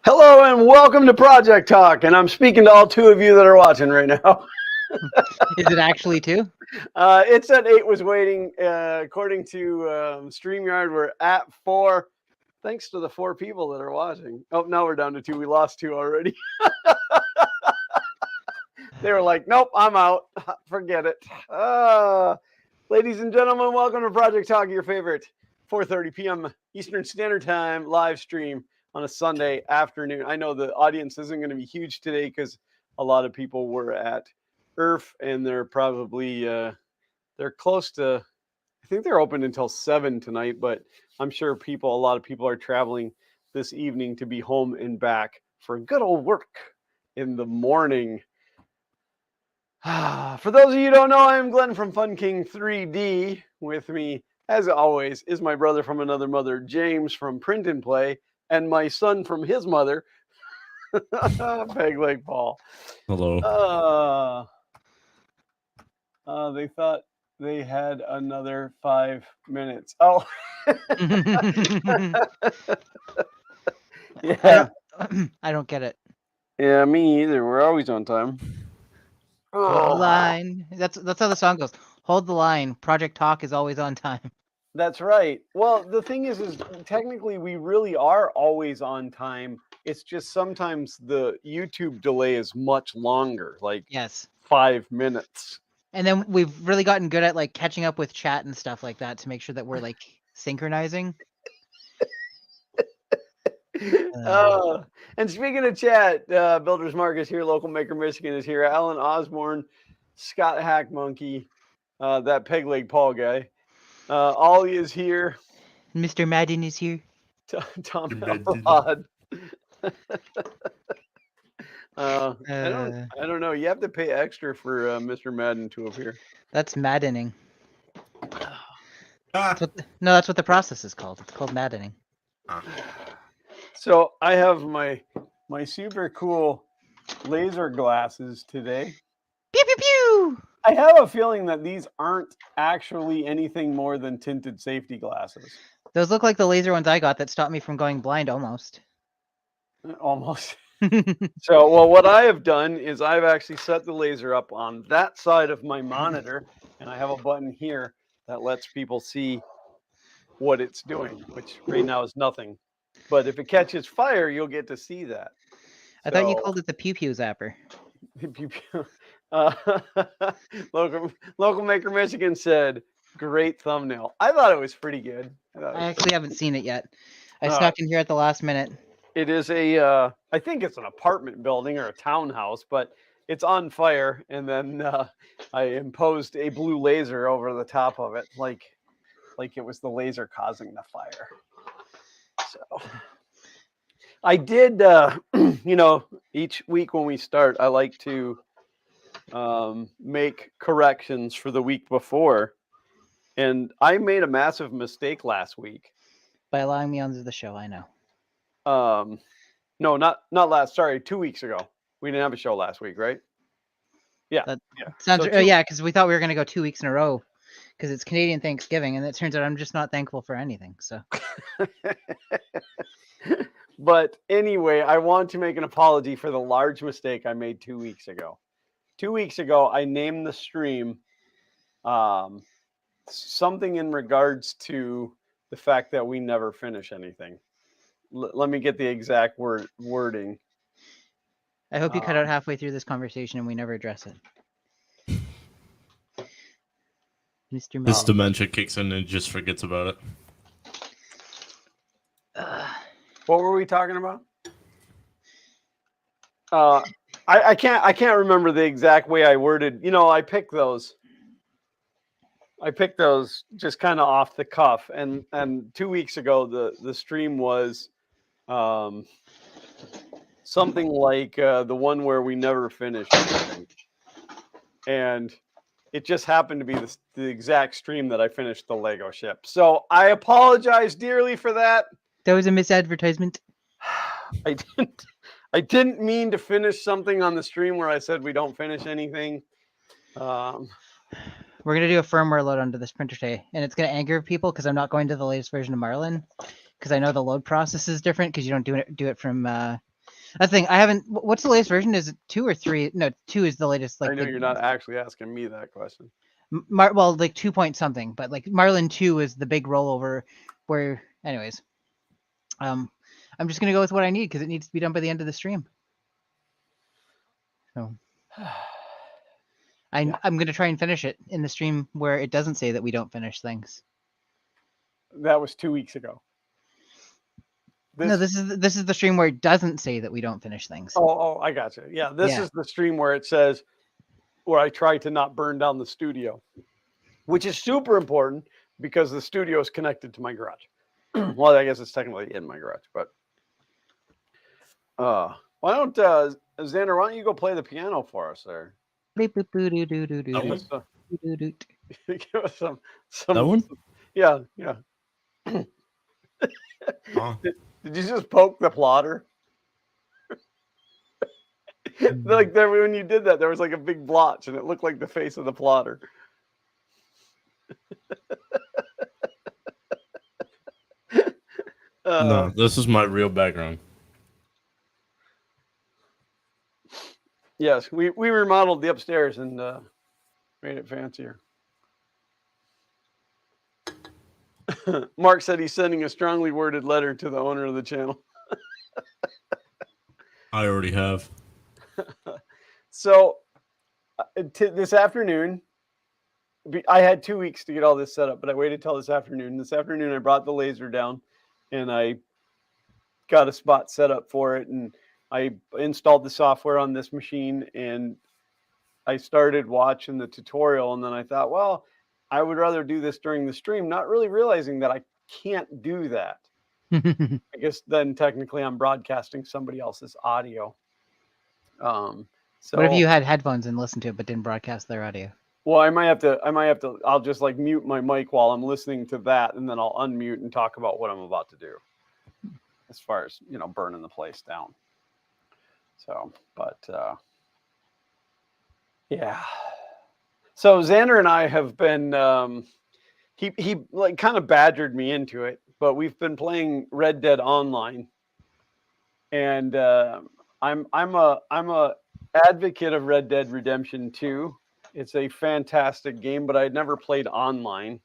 Hello and welcome to Project Talk, and I'm speaking to all two of you that are watching right now. Is it actually two? It said 8 was waiting. According to StreamYard, we're at 4. Thanks to the 4 people that are watching. Oh, now we're down to 2. We lost 2 already. They were like, nope, I'm out. Forget it. Ladies and gentlemen, welcome to Project Talk, your favorite 4:30 p.m. Eastern Standard Time live stream on a Sunday afternoon. I know the audience isn't going to be huge today because a lot of people were at IRF, and they're probably they're close to, I think they're open until 7 tonight, but I'm sure a lot of people are traveling this evening to be home and back for good old work in the morning. For those of you who don't know, I am Glenn from Fun King 3D. With me, as always, is my brother from another mother, James from Print N Play, and my son from his mother, Peg Leg Paul. Hello. They thought they had another 5 minutes. Oh. Yeah. I don't get it. Yeah, me either. We're always on time. Hold the line. That's how the song goes. Hold the line. Project Talk is always on time. That's right. Well, the thing is technically we really are always on time. It's just sometimes the YouTube delay is much longer, like Yes. 5 minutes. And then we've really gotten good at like catching up with chat and stuff like that to make sure that we're like synchronizing. And speaking of chat, Builders Marcus here, Local Maker Michigan is here, Alan Osborne, Scott Hack Monkey, that Peg Leg Paul guy. Ollie is here. Mr. Madden is here. Tom Elrod. I don't know. You have to pay extra for Mr. Madden to appear. That's maddening. That's what the process is called. It's called maddening. So I have my super cool laser glasses today. Pew pew pew. I have a feeling that these aren't actually anything more than tinted safety glasses. Those look like the laser ones I got that stopped me from going blind almost. Almost. So, well, what I have done is I've actually set the laser up on that side of my monitor, and I have a button here that lets people see what it's doing, which right now is nothing. But if it catches fire, you'll get to see that. I thought you called it the pew pew zapper. Local Maker Michigan said, great thumbnail. I thought it was pretty good. I actually haven't seen it yet. I snuck in here at the last minute. It is I think it's an apartment building or a townhouse, but it's on fire. And then I imposed a blue laser over the top of it, like it was the laser causing the fire. So I did, each week when we start, I like to make corrections for the week before. And I made a massive mistake last week. By allowing me onto the show, I know. No, not last. Sorry, 2 weeks ago. We didn't have a show last week, right? Yeah. Sounds. Yeah, because we thought we were going to go 2 weeks in a row because it's Canadian Thanksgiving, and it turns out I'm just not thankful for anything. So. But anyway, I want to make an apology for the large mistake I made 2 weeks ago. 2 weeks ago, I named the stream something in regards to the fact that we never finish anything. Let me get the exact wording. I hope you cut out halfway through this conversation and we never address it. Mr. Mel. This dementia kicks in and just forgets about it. What were we talking about? I can't remember the exact way I worded. I picked those just kind of off the cuff. And 2 weeks ago, the stream was something like the one where we never finished anything. And it just happened to be the exact stream that I finished the Lego ship. So I apologize dearly for that. That was a misadvertisement. I didn't mean to finish something on the stream where I said we don't finish anything. We're going to do a firmware load onto this printer today, and it's going to anger people because I'm not going to the latest version of Marlin because I know the load process is different because you don't do it from I think I haven't. What's the latest version? Is it 2 or 3? No, 2 is the latest. Like I know you're not actually asking me that question. Well, like 2 point something, but like Marlin 2 is the big rollover. Where, anyways, I'm just gonna go with what I need because it needs to be done by the end of the stream. So I'm gonna try and finish it in the stream where it doesn't say that we don't finish things. That was 2 weeks ago. No, this is the stream where it doesn't say that we don't finish things. Oh, I gotcha. Yeah, this is the stream where it says where I try to not burn down the studio, which is super important because the studio is connected to my garage. Well, I guess it's technically in my garage, but why don't Xander? Why don't you go play the piano for us there? Give us some. That one? Yeah. Oh. Did you just poke the plotter? Like there, when you did that, there was like a big blotch, and it looked like the face of the plotter. No, this is my real background. Yes, we remodeled the upstairs and made it fancier. Mark said he's sending a strongly worded letter to the owner of the channel. I already have. So this afternoon, I had 2 weeks to get all this set up, but I waited till this afternoon. This afternoon, I brought the laser down and I got a spot set up for it. And I installed the software on this machine and I started watching the tutorial. And then I thought, well, I would rather do this during the stream, not really realizing that I can't do that. I guess then technically I'm broadcasting somebody else's audio. So what if you had headphones and listened to it but didn't broadcast their audio? Well, I might have to, I'll just like mute my mic while I'm listening to that, and then I'll unmute and talk about what I'm about to do as far as, burning the place down. So, but yeah. So Xander and I have been, he like kind of badgered me into it, but we've been playing Red Dead Online, and I'm a advocate of Red Dead Redemption 2. It's a fantastic game, but I'd never played online.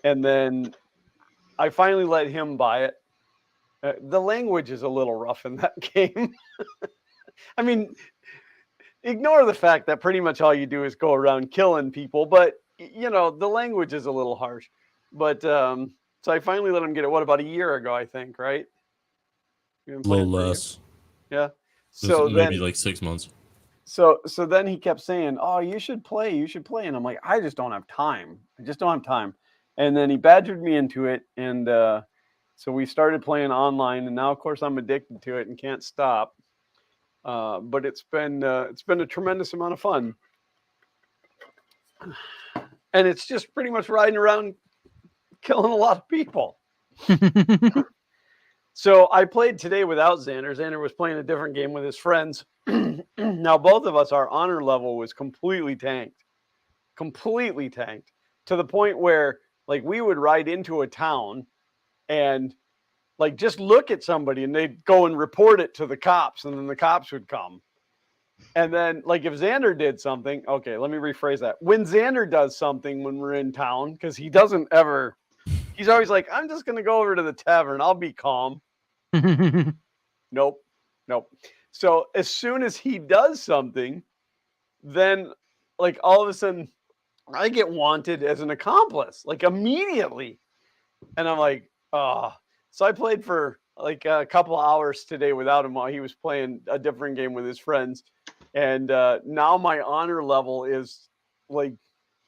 And then I finally let him buy it. The language is a little rough in that game. I mean, ignore the fact that pretty much all you do is go around killing people, but the language is a little harsh. But so I finally let him get it. What, about a year ago, I think, right? A little less. Yeah. So maybe like 6 months. So then he kept saying, "Oh, you should play," and I'm like, "I just don't have time. I just don't have time." And then he badgered me into it, and so we started playing online, and now of course I'm addicted to it and can't stop. But it's been a tremendous amount of fun, and it's just pretty much riding around killing a lot of people. So I played today without Xander. Xander was playing a different game with his friends. Now, both of us, our honor level was completely tanked to the point where like we would ride into a town and like just look at somebody and they'd go and report it to the cops, and then the cops would come. And then like if Xander did something, okay, let me rephrase that. When Xander does something when we're in town, because he's always like, I'm just going to go over to the tavern. I'll be calm. Nope. So as soon as he does something, then like all of a sudden I get wanted as an accomplice, like immediately. And I'm like, oh. So I played for like a couple hours today without him while he was playing a different game with his friends. And now my honor level is like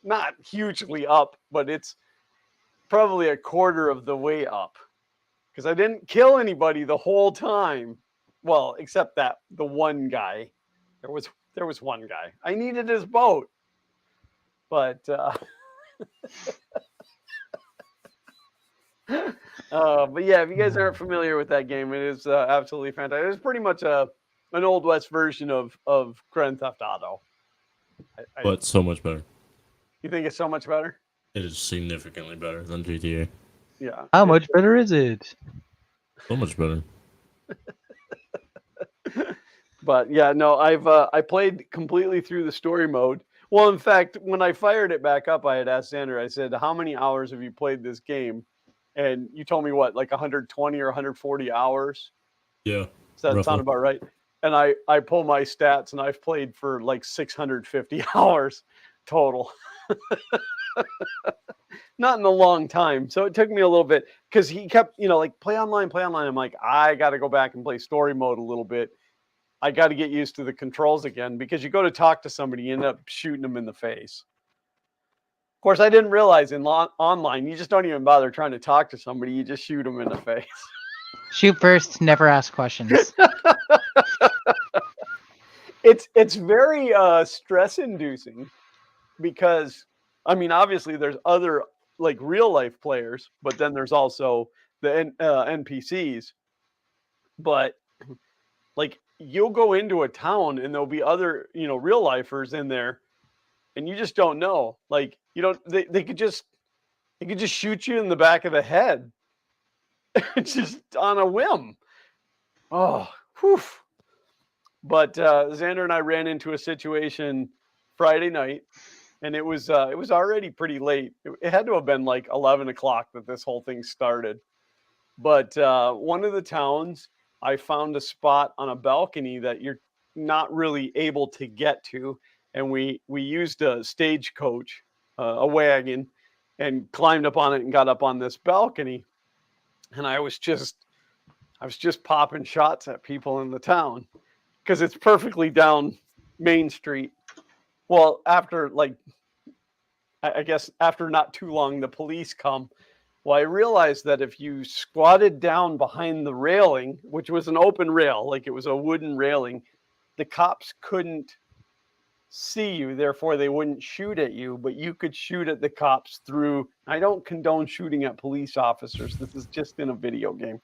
not hugely up, but it's probably a quarter of the way up. Because I didn't kill anybody the whole time. Well, except that the one guy. There was one guy. I needed his boat. But but yeah, if you guys aren't familiar with that game, it is absolutely fantastic. It's pretty much an Old West version of Grand Theft Auto. But so much better. You think it's so much better? It is significantly better than GTA. Yeah. How much better is it? So much better. But yeah, no, I played completely through the story mode. Well, in fact, when I fired it back up, I had asked Xander, I said, how many hours have you played this game? And you told me what, like 120 or 140 hours? Yeah. Does that roughly. sound about right? And I pull my stats and I've played for like 650 hours total. Not in a long time. So it took me a little bit because he kept, like play online. I'm like, I got to go back and play story mode a little bit. I got to get used to the controls again because you go to talk to somebody, you end up shooting them in the face. Of course, I didn't realize in online, you just don't even bother trying to talk to somebody. You just shoot them in the face. Shoot first, never ask questions. It's very stress-inducing because, I mean, obviously there's other like real life players, but then there's also the NPCs. But like you'll go into a town and there'll be other, real lifers in there, and you just don't know. Like they could just shoot you in the back of the head, just on a whim. Oh, whew. But Xander and I ran into a situation Friday night, and it was already pretty late. It had to have been like 11 o'clock that this whole thing started. But one of the towns, I found a spot on a balcony that you're not really able to get to, and we used a stagecoach, a wagon, and climbed up on it and got up on this balcony. And I was just popping shots at people in the town because it's perfectly down Main Street. Well, after I guess after not too long, the police come. Well, I realized that if you squatted down behind the railing, which was an open rail, like it was a wooden railing, the cops couldn't see you. Therefore, they wouldn't shoot at you, but you could shoot at the cops through. I don't condone shooting at police officers. This is just in a video game.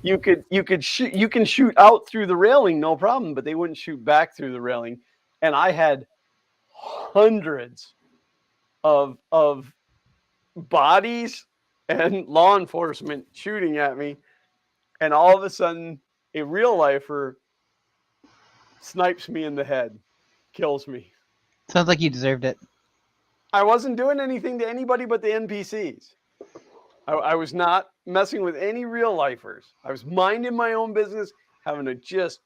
You can shoot out through the railing, no problem, but they wouldn't shoot back through the railing. And I had hundreds of bodies and law enforcement shooting at me, and all of a sudden a real lifer snipes me in the head, kills me. Sounds like you deserved it. I wasn't doing anything to anybody but the NPCs. I was not messing with any real lifers. I was minding my own business, having a just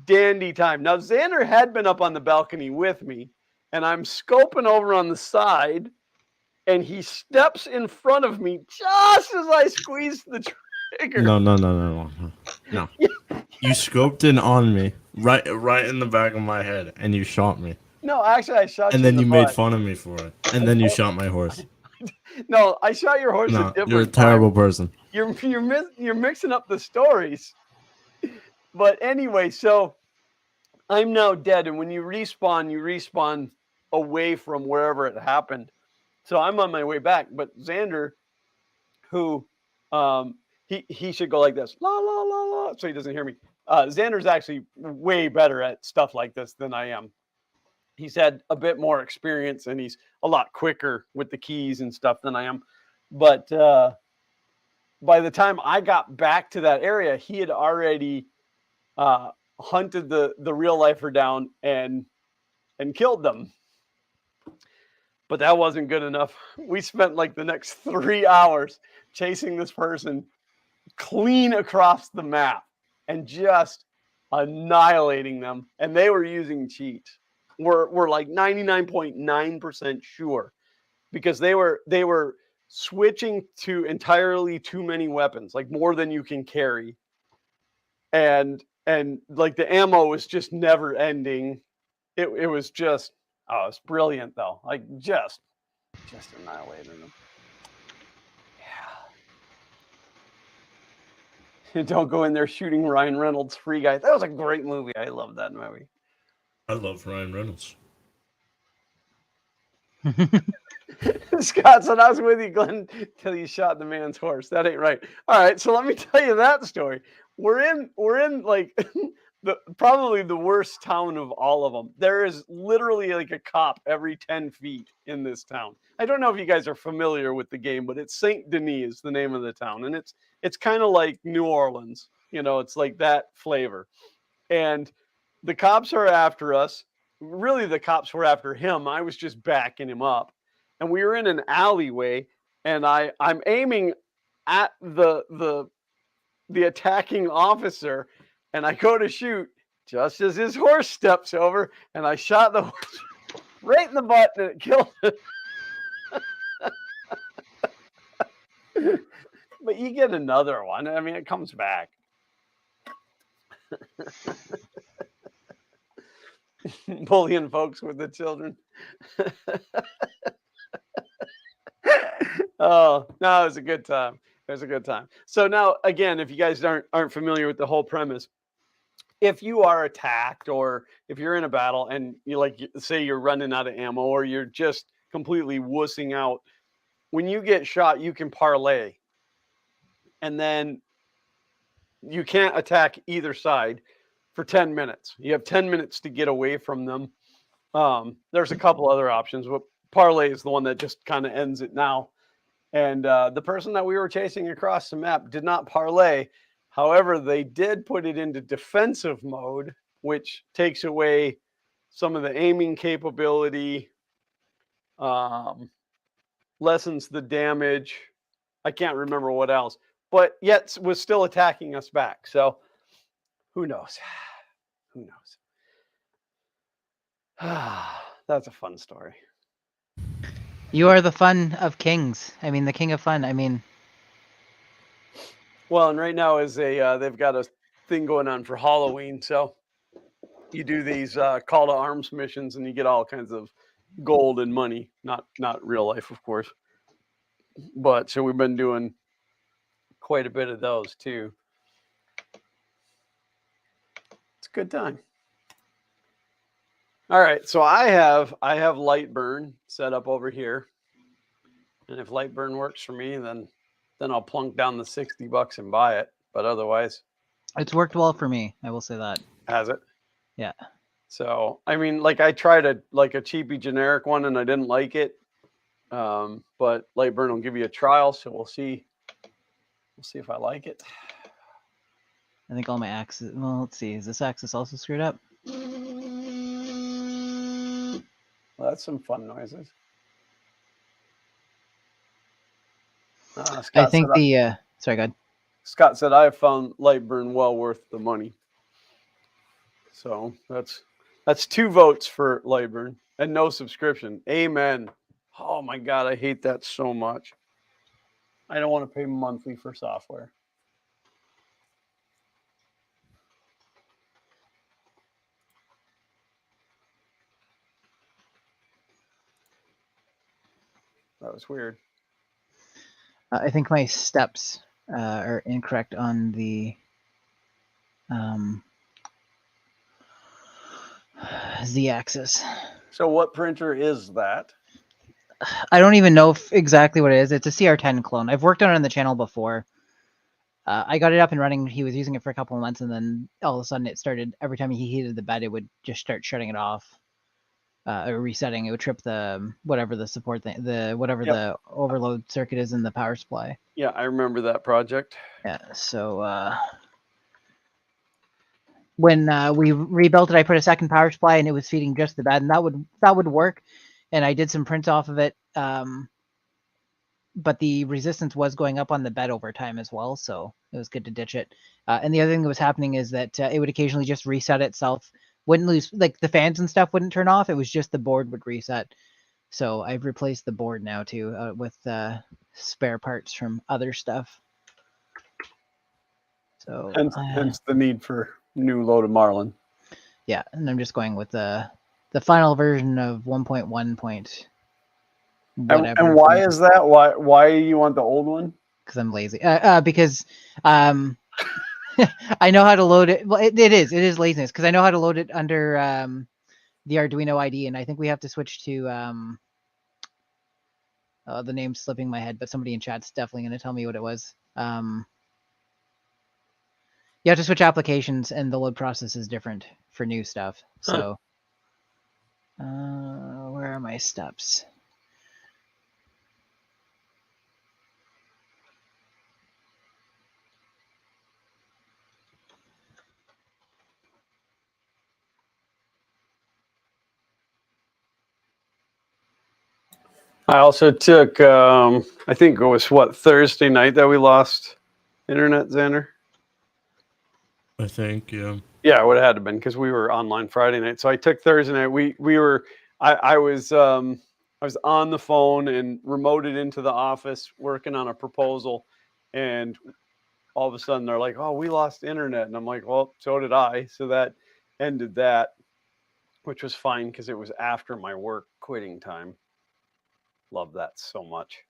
dandy time. Now, Xander had been up on the balcony with me, and I'm scoping over on the side, and he steps in front of me just as I squeeze the trigger. No. You scoped in on me, right in the back of my head, and you shot me. No, actually, I shot you. And then you made butt. fun of me for it. And then you shot my horse. No, I shot your horse. No, a different you're a terrible person. You're mixing up the stories. But anyway, so I'm now dead, and when you respawn away from wherever it happened. So I'm on my way back, but Xander, who he should go like this, la la la la, so he doesn't hear me. Xander's actually way better at stuff like this than I am. He's had a bit more experience, and he's a lot quicker with the keys and stuff than I am. But by the time I got back to that area, he had already hunted the real lifer down and killed them. But that wasn't good enough. We spent like the next 3 hours chasing this person clean across the map and just annihilating them. And they were using cheats. We're like 99.9% sure, because they were switching to entirely too many weapons, like more than you can carry. And like the ammo was just never ending. It was just, oh, it's brilliant though. Like just annihilated them. Yeah. Don't go in there shooting Ryan Reynolds, Free Guy. That was a great movie. I love that movie. I love Ryan Reynolds. Scott said, I was with you, Glenn, till you shot the man's horse. That ain't right. All right, so let me tell you that story. We're in like probably the worst town of all of them. There is literally like a cop every 10 feet in this town. I don't know if you guys are familiar with the game, but it's Saint Denis is the name of the town, and it's kind of like New Orleans. It's like that flavor. and the cops are after us. Really, the cops were after him. I was just backing him up, and we were in an alleyway, and I'm aiming at the attacking officer, and I go to shoot just as his horse steps over, and I shot the horse right in the butt, and it killed him. But you get another one. I mean, it comes back. Bullying folks with the children. Oh, no, it was a good time. It was a good time. So now, again, if you guys aren't familiar with the whole premise, if you are attacked or if you're in a battle and say you're running out of ammo or you're just completely wussing out, when you get shot, you can parlay. And then you can't attack either side for 10 minutes. You have 10 minutes to get away from them. There's a couple other options, but parlay is the one that just kind of ends it now. And the person that we were chasing across the map did not parlay. However, they did put it into defensive mode, which takes away some of the aiming capability, lessens the damage. I can't remember what else, but yet was still attacking us back. So who knows? Who knows? That's a fun story. You are the fun of kings. I mean, the king of fun. I mean, well, and right now is they've got a thing going on for Halloween, so you do these call to arms missions, and you get all kinds of gold and money. Not real life, of course, but so we've been doing quite a bit of those too. It's a good time. All right, so I have Lightburn set up over here, and if Lightburn works for me, then I'll plunk down the $60 and buy it. But otherwise, it's worked well for me. I will say that. Has it? Yeah. So I mean, like I tried a cheapy generic one, and I didn't like it. But Lightburn will give you a trial, so we'll see. We'll see if I like it. I think all my axes. Well, let's see. Is this axis also screwed up? Well, that's some fun noises. I think the sorry, go ahead. Scott said I have found Lightburn well worth the money. So that's 2 votes for Lightburn and no subscription. Amen. Oh my God, I hate that so much. I don't want to pay monthly for software. That was weird. I think my steps are incorrect on the Z-axis. So what printer is that? I don't even know exactly what it is. It's a CR10 clone. I've worked on it on the channel before. I got it up and running. He was using it for a couple of months, and then all of a sudden it started, every time he heated the bed, it would just start shutting it off. Or resetting. It would trip the whatever the support thing, the overload circuit is in the power supply. Yeah, I remember that project. Yeah, so when we rebuilt it, I put a second power supply, and it was feeding just the bed, and that would work. And I did some prints off of it, but the resistance was going up on the bed over time as well, so it was good to ditch it. And the other thing that was happening is that it would occasionally just reset itself. Wouldn't lose, like the fans and stuff wouldn't turn off. It was just the board would reset. So I've replaced the board now too with spare parts from other stuff. So hence the need for new load of Marlin. Yeah, and I'm just going with the final version of 1.1 point whatever. And why is that? Why you want the old one? Because I'm lazy. Because I know how to load it. Well, it is laziness because I know how to load it under the Arduino ID, and I think we have to switch to the name's slipping my head, but somebody in chat's definitely going to tell me what it was. You have to switch applications, and the load process is different for new stuff. So, where are my steps? I also took, I think it was Thursday night that we lost internet, Xander? I think, yeah. Yeah, it would have had to been because we were online Friday night. So I took Thursday night. I was on the phone and remoted into the office working on a proposal, and all of a sudden they're like, "Oh, we lost internet," and I'm like, "Well, so did I." So that ended that, which was fine because it was after my work quitting time. Love that so much.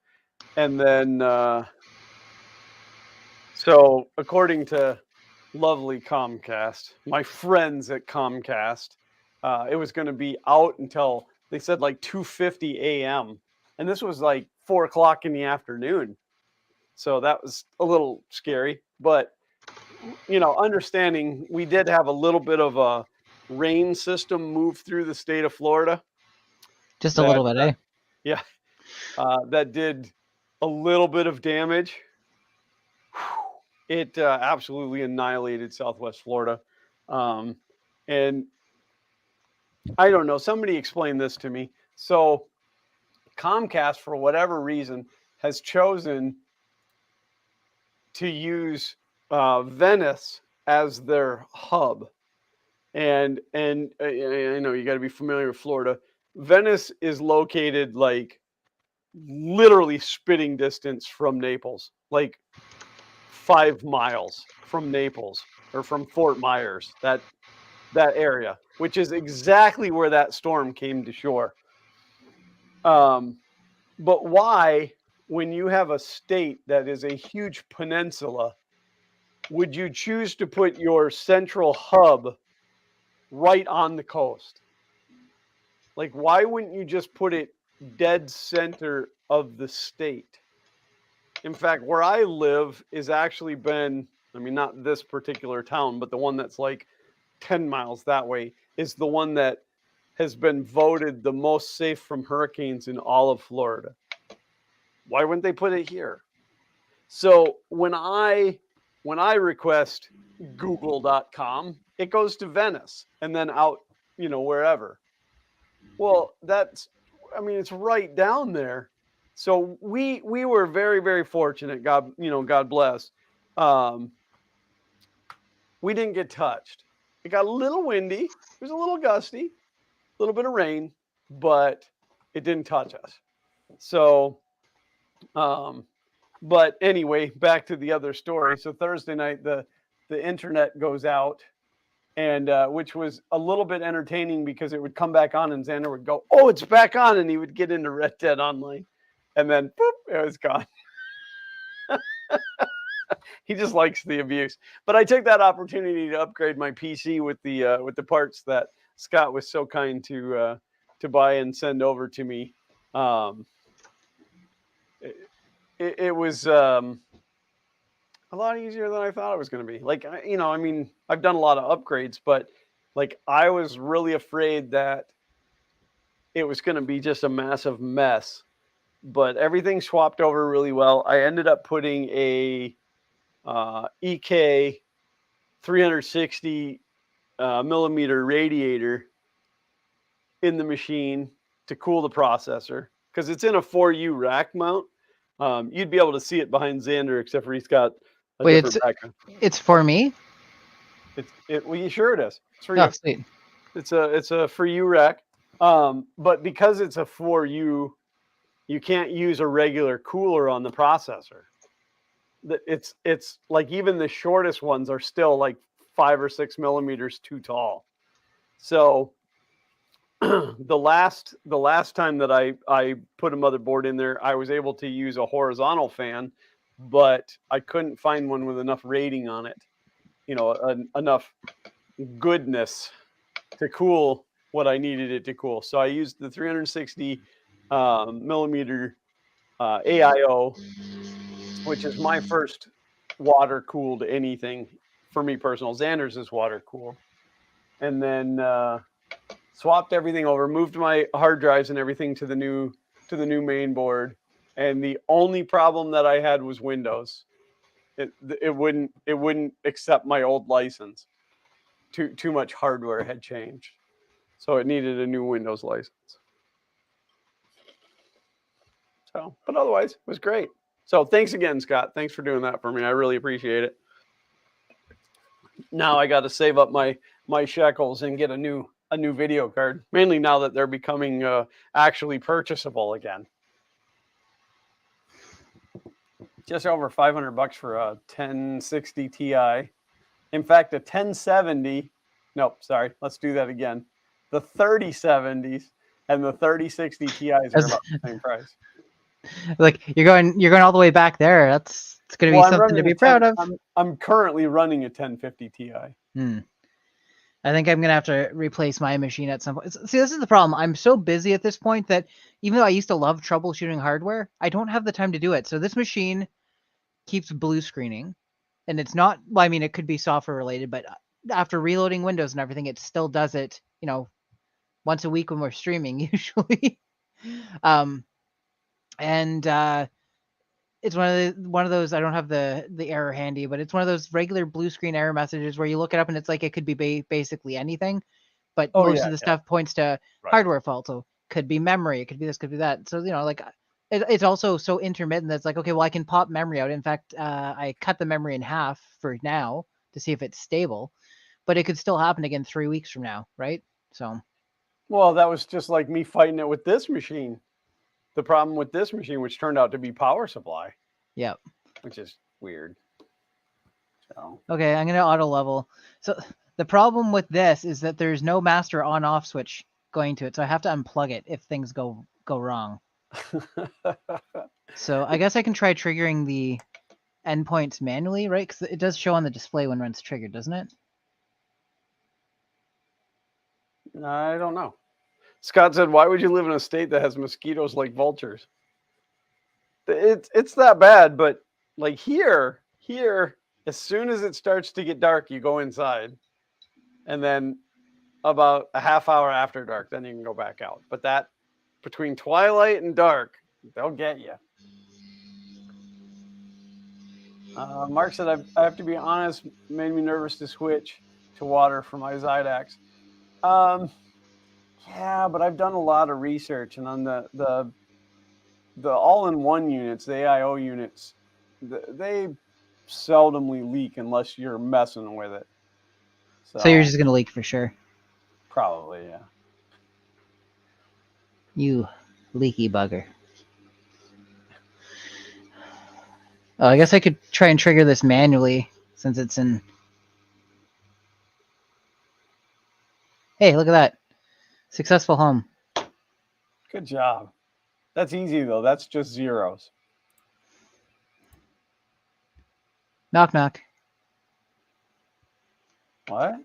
And then, so according to lovely Comcast, my friends at Comcast, it was going to be out until they said like 2:50 a.m. And this was like 4 o'clock in the afternoon. So that was a little scary. But, understanding we did have a little bit of a rain system move through the state of Florida. Just a little bit, eh? Yeah. That did a little bit of damage. It absolutely annihilated Southwest Florida. And I don't know, somebody explained this to me. So Comcast, for whatever reason, has chosen to use Venice as their hub. And I know you got to be familiar with Florida. Venice is located like literally spitting distance from Naples, like 5 miles from Naples or from Fort Myers, that area, which is exactly where that storm came to shore. But why, when you have a state that is a huge peninsula, would you choose to put your central hub right on the coast? Like, why wouldn't you just put it dead center of the state? In fact, where I live is actually been, I mean, not this particular town, but the one that's like 10 miles that way is the one that has been voted the most safe from hurricanes in all of Florida. Why wouldn't they put it here? So when I request google.com, it goes to Venice and then out, wherever. Well, it's right down there. So we were very, very fortunate. God bless. We didn't get touched. It got a little windy. It was a little gusty, a little bit of rain, but it didn't touch us. So, but anyway, back to the other story. So Thursday night, the internet goes out, and which was a little bit entertaining because it would come back on, and Xander would go, "Oh, it's back on," and he would get into Red Dead Online, and then boop, it was gone. He just likes the abuse. But I took that opportunity to upgrade my PC with the parts that Scott was so kind to buy and send over to me. It was a lot easier than I thought it was going to be. Like, I've done a lot of upgrades, but like I was really afraid that it was going to be just a massive mess. But everything swapped over really well. I ended up putting a EK 360 millimeter radiator in the machine to cool the processor because it's in a 4U rack mount. You'd be able to see it behind Xander, except for he's got a different background. It's for me? Well, sure it is. It's for Oh, you. sweet. It's a for you rack. But because it's a 4U, you can't use a regular cooler on the processor. It's like even the shortest ones are still like 5 or 6 millimeters too tall. So the last time that I put a motherboard in there, I was able to use a horizontal fan, but I couldn't find one with enough rating on it, enough goodness to cool what I needed it to cool. So I used the 360 millimeter AIO, which is my first water cooled anything for me personal. Xander's is water cooled, and then swapped everything over, moved my hard drives and everything to the new main board. And the only problem that I had was Windows. It wouldn't accept my old license. Too much hardware had changed, so it needed a new Windows license. So, but otherwise, it was great. So thanks again, Scott. Thanks for doing that for me. I really appreciate it. Now I got to save up my shekels and get a new video card. Mainly now that they're becoming actually purchasable again. Just over $500 for a 1060 Ti. In fact, a 1070. Nope, sorry. Let's do that again. The 3070s and the 3060 Ti's are about the same price. Like you're going all the way back there. It's going to be something to be proud of. I'm currently running a 1050 Ti. I think I'm going to have to replace my machine at some point. See, this is the problem. I'm so busy at this point that even though I used to love troubleshooting hardware, I don't have the time to do it. So this machine keeps blue screening, and it's not, well, I mean, it could be software related, but after reloading Windows and everything, it still does it, once a week when we're streaming usually. It's one of those, I don't have the error handy, but it's one of those regular blue screen error messages where you look it up and it's like it could be basically anything, but most of the stuff points to hardware fault. So could be memory, it could be this, could be that. So it's also so intermittent that's like, okay, well, I can pop memory out. In fact, I cut the memory in half for now to see if it's stable, but it could still happen again 3 weeks from now, right? So, well, that was just like me fighting it with this machine. The problem with this machine, which turned out to be power supply. Yep. Which is weird. So. Okay, I'm going to auto level. So the problem with this is that there's no master on-off switch going to it, so I have to unplug it if things go wrong. So I guess I can try triggering the endpoints manually, right? Because it does show on the display when it's triggered, doesn't it? I don't know. Scott said, why would you live in a state that has mosquitoes like vultures? It's that bad, but like here, as soon as it starts to get dark, you go inside. And then about a half hour after dark, then you can go back out. But that between twilight and dark, they'll get you. Mark said, I have to be honest, made me nervous to switch to water for my Zydax. Yeah, but I've done a lot of research, and on the all-in-one units, the AIO units, they seldomly leak unless you're messing with it. So you're just going to leak for sure? Probably, yeah. You leaky bugger. Oh, I guess I could try and trigger this manually since it's in... Hey, look at that. Successful home. Good job. That's easy, though. That's just zeros. Knock, knock. What?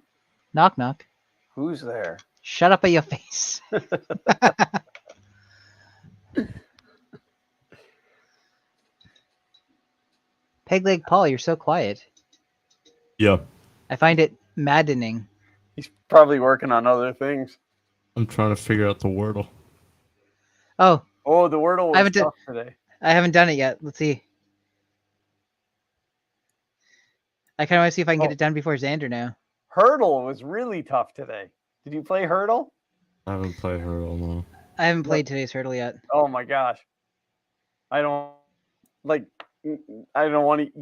Knock, knock. Who's there? Shut up at your face. Peg Leg Paul, you're so quiet. Yeah. I find it maddening. He's probably working on other things. I'm trying to figure out the Wordle. Oh, the Wordle was tough today. I haven't done it yet. Let's see. I kind of want to see if I can get it done before Xander now. Hurdle was really tough today. Did you play Hurdle? I haven't played Hurdle, no. I haven't played today's Hurdle yet. Oh my gosh. I don't want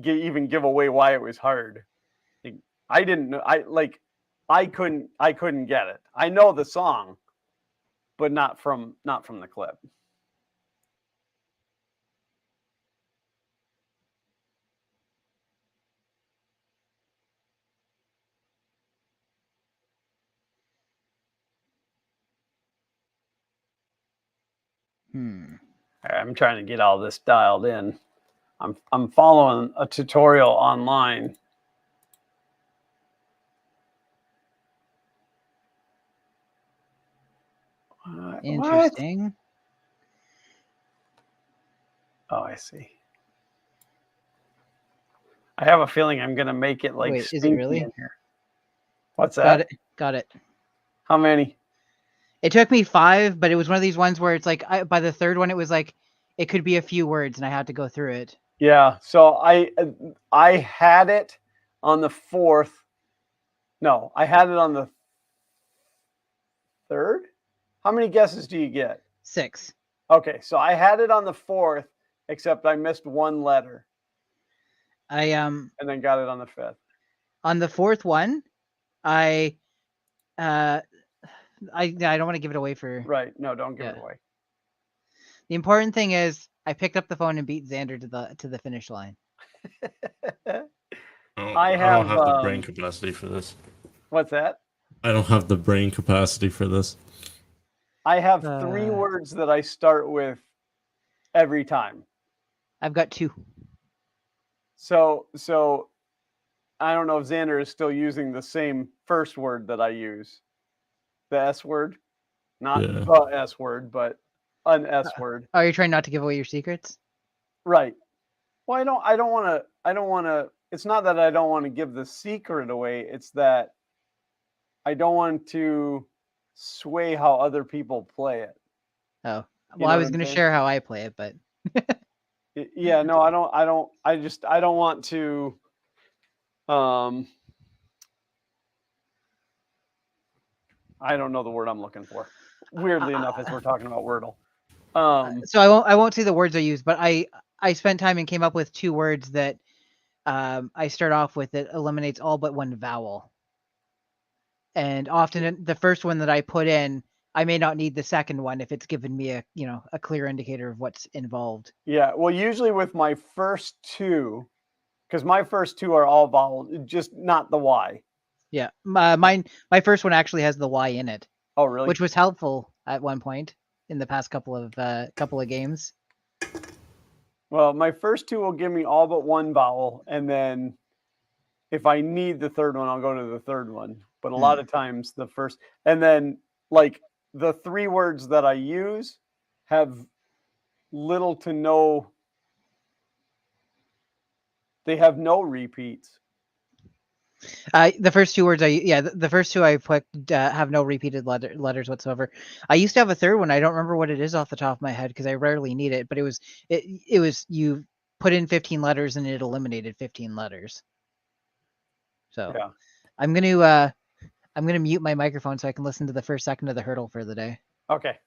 to even give away why it was hard. I didn't know. I couldn't get it. I know the song, but not from the clip. I'm trying to get all this dialed in. I'm following a tutorial online. Interesting. What? Oh, I see. I have a feeling I'm gonna make it like. Wait, is it really? In here. What's that? Got it. How many? It took me 5, but it was one of these ones where it's like by the third one, it was like it could be a few words, and I had to go through it. Yeah. So I had it on the 4th. No, I had it on the 3rd. How many guesses do you get? 6. Okay, so I had it on the 4th, except I missed one letter I and then got it on the 5th. on the 4th one, I don't want to give it away for Right. No, don't give it Yeah. away. the important thing is I picked up the phone and beat Xander to the finish line. I don't have, have the brain capacity for this. What's that? I don't have the brain capacity for this. I have 3 words that I start with every time. I've got 2. So I don't know if Xander is still using the same first word that I use. The S word. Not Yeah. the S word, but an S word. Oh, you're trying not to give away your secrets? Right. Well, I don't want to it's not that I don't want to give the secret away, it's that I don't want to sway how other people play it. Oh. You Well, know I what was I'm going to saying? share how I play it, but Yeah, no, I don't want to I don't know the word I'm looking for. Weirdly enough, as we're talking about Wordle. so I won't say the words I use, but I spent time and came up with 2 words that I start off with that eliminates all but one vowel. And often the first one that I put in, I may not need the second one if it's given me a clear indicator of what's involved. Yeah, well, usually with my first 2, because my first 2 are all vowels, just not the Y. Yeah, my first one actually has the Y in it. Oh, really? Which was helpful at one point in the past couple of games. Well, my first 2 will give me all but one vowel, and then if I need the third one, I'll go to the third one. But a lot of times the first, and then like the 3 words that I use have little to no, they have no repeats. The first 2 words the first 2 I put have no repeated letters whatsoever. I used to have a third one. I don't remember what it is off the top of my head because I rarely need it. But it was you put in 15 letters and it eliminated 15 letters. So Yeah. I'm gonna mute my microphone so I can listen to the first second of the hurdle for the day. Okay.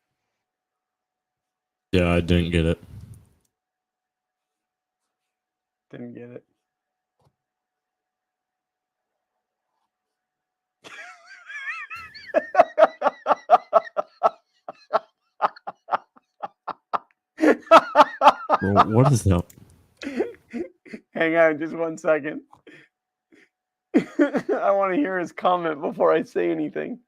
Yeah, I didn't get it. Didn't get it. Well, what is that? Hang on just one second. I want to hear his comment before I say anything.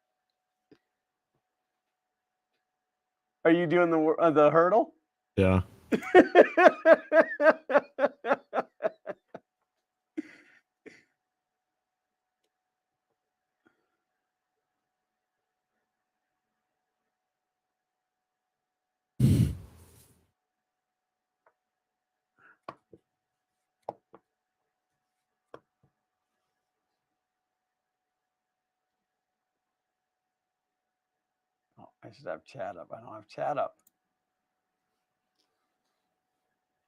Are you doing the hurdle? Yeah. Oh, I should have chat up. I don't have chat up.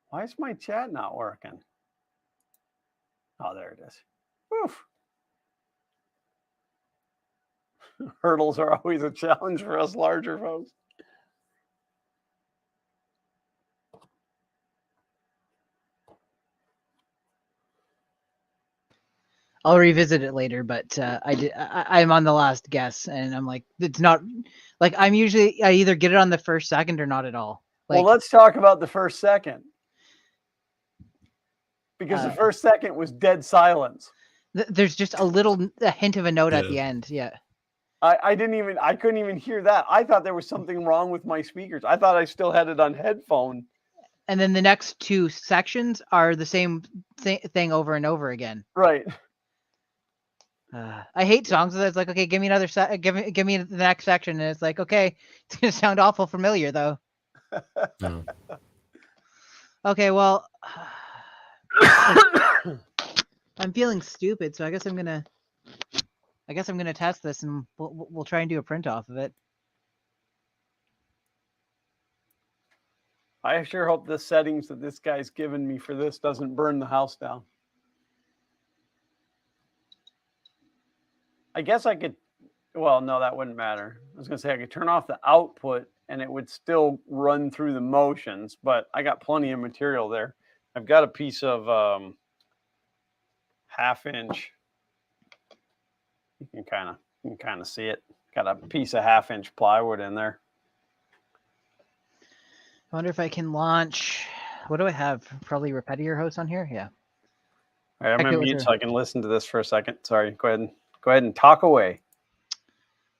Why is my chat not working? Oh, there it is. Woof. Hurdles are always a challenge for us larger folks. I'll revisit it later, but I'm on the last guess, and I'm like, it's not like I either get it on the first second or not at all. Like, Well, let's talk about the first second. Because the first second was dead silence. There's just a hint of a note at the end. Yeah. I couldn't even hear that. I thought there was something wrong with my speakers. I thought I still had it on headphone. And then the next 2 sections are the same thing over and over again. Right. I hate songs that's like, okay, give me another give me the next section, and it's like, okay, it's gonna sound awful familiar though. No. Okay, well, I'm feeling stupid, so I guess I'm gonna test this, and we'll try and do a print off of it. I sure hope the settings that this guy's given me for this doesn't burn the house down. I guess I could, well, no, that wouldn't matter. I was going to say I could turn off the output and it would still run through the motions, but I got plenty of material there. I've got a piece of 1/2 inch. You can kind of see it. Got a piece of 1/2 inch plywood in there. I wonder if I can launch. What do I have? Probably Repetitor host on here. Yeah. All right, I'm gonna mute so I can listen to this for a second. Sorry. Go ahead and talk away.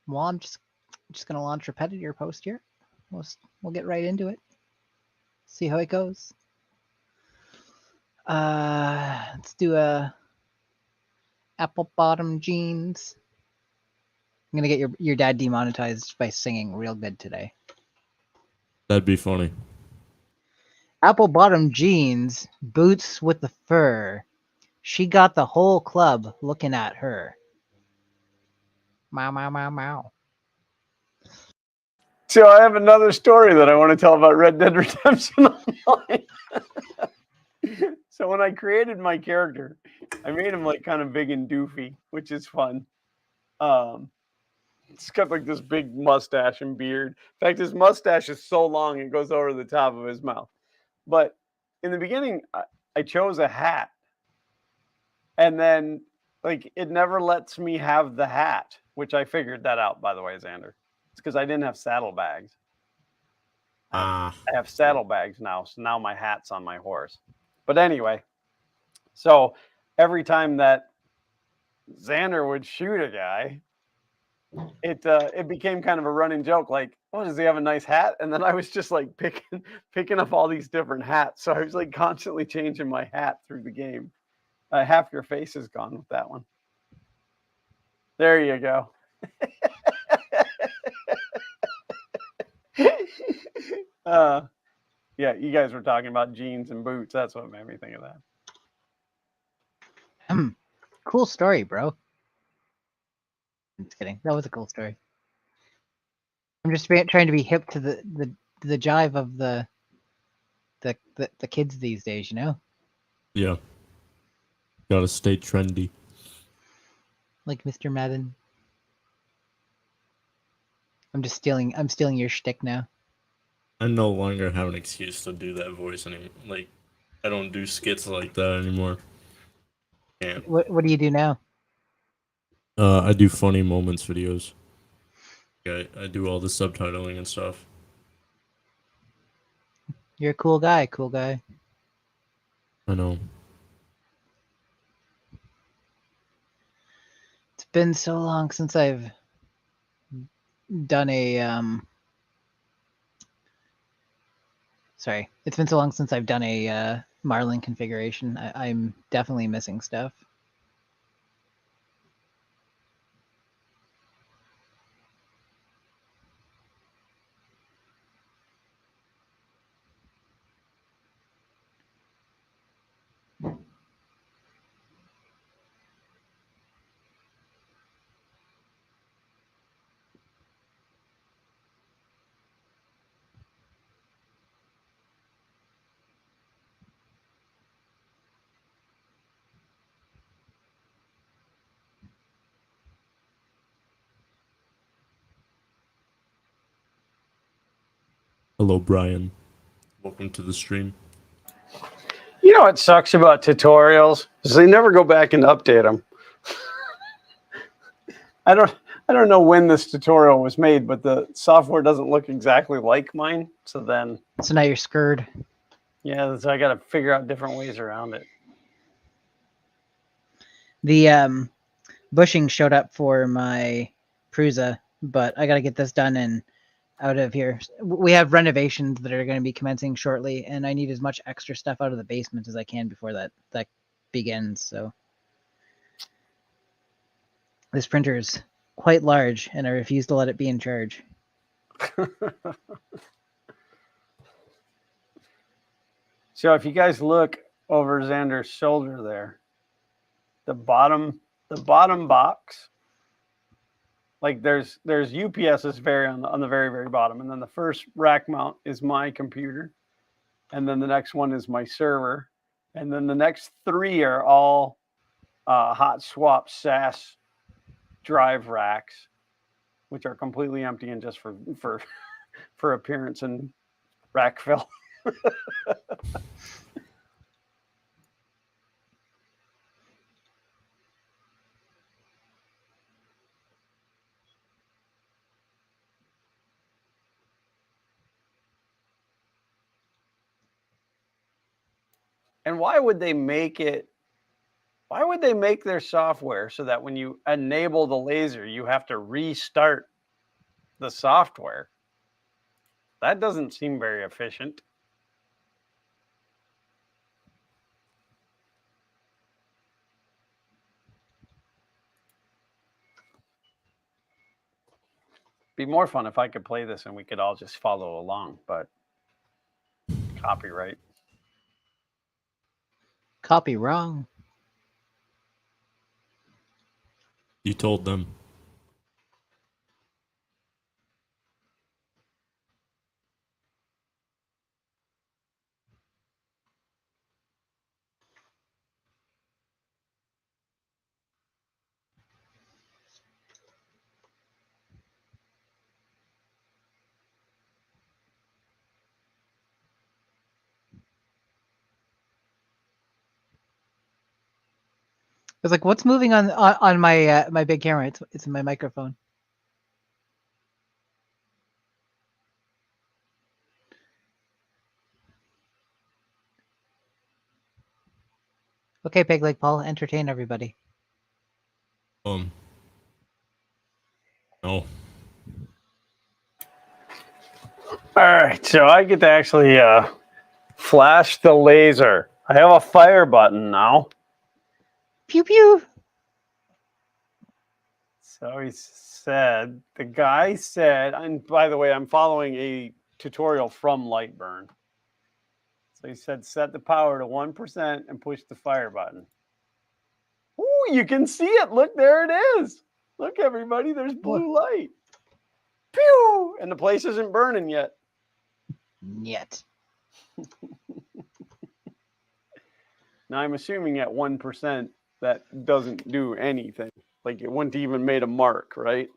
Well, I'm just gonna launch Repetitor post here. We'll get right into it. See how it goes. Let's do a apple bottom jeans. I'm gonna get your dad demonetized by singing real good today. That'd be funny. Apple bottom jeans, boots with the fur. She got the whole club looking at her. Meow, meow, meow, meow. So I have another story that I want to tell about Red Dead Redemption Online. So when I created my character, I made him like kind of big and doofy, which is fun. It's got like this big mustache and beard. In fact, his mustache is so long it goes over the top of his mouth. But in the beginning, I chose a hat. And then like it never lets me have the hat, which I figured that out, by the way, Xander. It's because I didn't have saddlebags. I have saddlebags now, so now my hat's on my horse. But anyway, so every time that Xander would shoot a guy, it became kind of a running joke, like, oh, does he have a nice hat? And then I was just like picking up all these different hats. So I was like constantly changing my hat through the game. Half your face is gone with that one. There you go. Yeah, you guys were talking about jeans and boots. That's what made me think of that. Cool story, bro. I'm just kidding. That was a cool story. I'm just trying to be hip to the jive of the kids these days, you know? Yeah. Gotta stay trendy. Like Mr. Madden. I'm stealing your shtick now. I no longer have an excuse to do that voice anymore. Like, I don't do skits like that anymore. Can't. What do you do now? I do funny moments videos. I do all the subtitling and stuff. You're a cool guy, I know. It's been so long since I've done a Sorry, it's been so long since I've done a Marlin configuration. I'm definitely missing stuff. Hello, Brian. Welcome to the stream. You know what sucks about tutorials is they never go back and update them. I don't know when this tutorial was made, but the software doesn't look exactly like mine. So now you're screwed. Yeah, so I got to figure out different ways around it. The bushing showed up for my Prusa, but I got to get this done and out of here. We have renovations that are going to be commencing shortly, and I need as much extra stuff out of the basement as I can before that begins. So this printer is quite large, and I refuse to let it be in charge. So if you guys look over Xander's shoulder there, the bottom box, like there's UPS's on the very, very bottom. And then the first rack mount is my computer. And then the next one is my server. And then the next three are all hot swap SAS drive racks, which are completely empty and just for for appearance in Rackville. And why would they make it? Why would they make their software so that when you enable the laser, you have to restart the software? That doesn't seem very efficient. Be more fun if I could play this and we could all just follow along, but copyright. Copy wrong. You told them. I was like, "What's moving on my my big camera?" It's my microphone. Okay, Peg Leg Paul, entertain everybody. No. All right, so I get to actually flash the laser. I have a fire button now. Pew pew. So the guy said, and by the way, I'm following a tutorial from Lightburn. So he said, set the power to 1% and push the fire button. Ooh, you can see it. Look, there it is. Look, everybody, there's blue light. Pew! And the place isn't burning yet. Yet. Now, I'm assuming at 1% that doesn't do anything. Like it wouldn't even made a mark, right?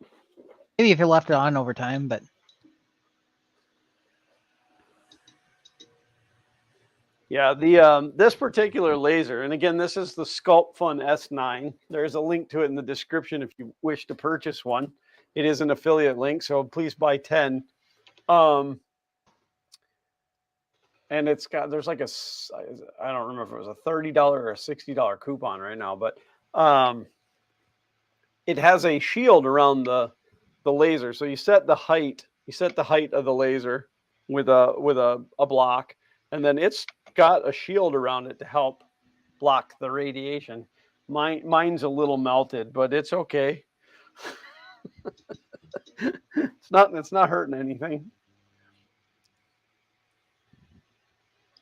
Maybe if you left it on over time, but yeah, the this particular laser, and again, this is the Sculpt Fun S9. There's a link to it in the description if you wish to purchase one. It is an affiliate link, so please buy 10. And it's got, there's like a, I don't remember if it was a $30 or a $60 coupon right now, but it has a shield around the laser. So you set the height of the laser with a block, and then it's got a shield around it to help block the radiation. Mine's a little melted, but it's okay. It's not hurting anything.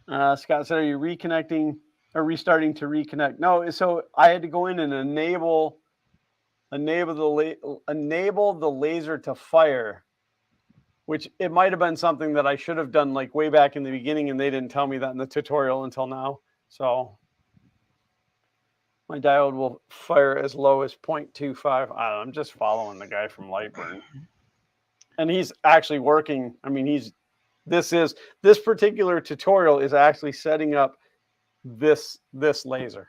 Scott said, "Are you reconnecting or restarting to reconnect?" No, so I had to go in and enable the laser to fire, which it might have been something that I should have done like way back in the beginning, and they didn't tell me that in the tutorial until now. So my diode will fire as low as 0.25. I don't know, I'm just following the guy from Lightburn, and he's actually working. I mean, this particular tutorial is actually setting up this laser.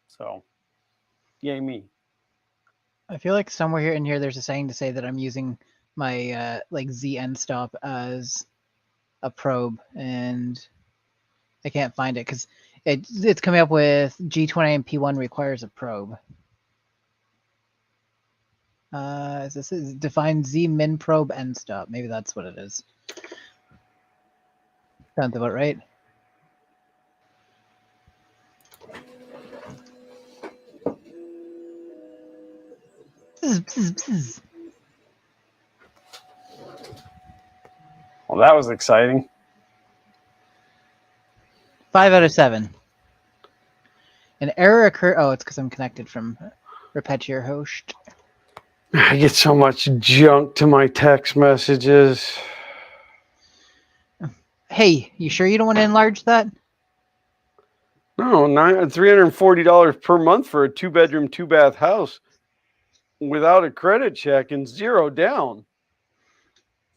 So, yay me. I feel like somewhere here in here there's a saying to say that I'm using my like Z end stop as a probe, and I can't find it because it's coming up with G29 and P1 requires a probe. This is define Z min probe end stop. Maybe that's what it is. Sounds about right. Well, that was exciting. 5 out of 7. An error occurred. Oh, it's because I'm connected from Repetier host. I get so much junk to my text messages. Hey, you sure you don't want to enlarge that? No, $340 per month for a 2-bedroom, 2-bath house without a credit check and 0 down.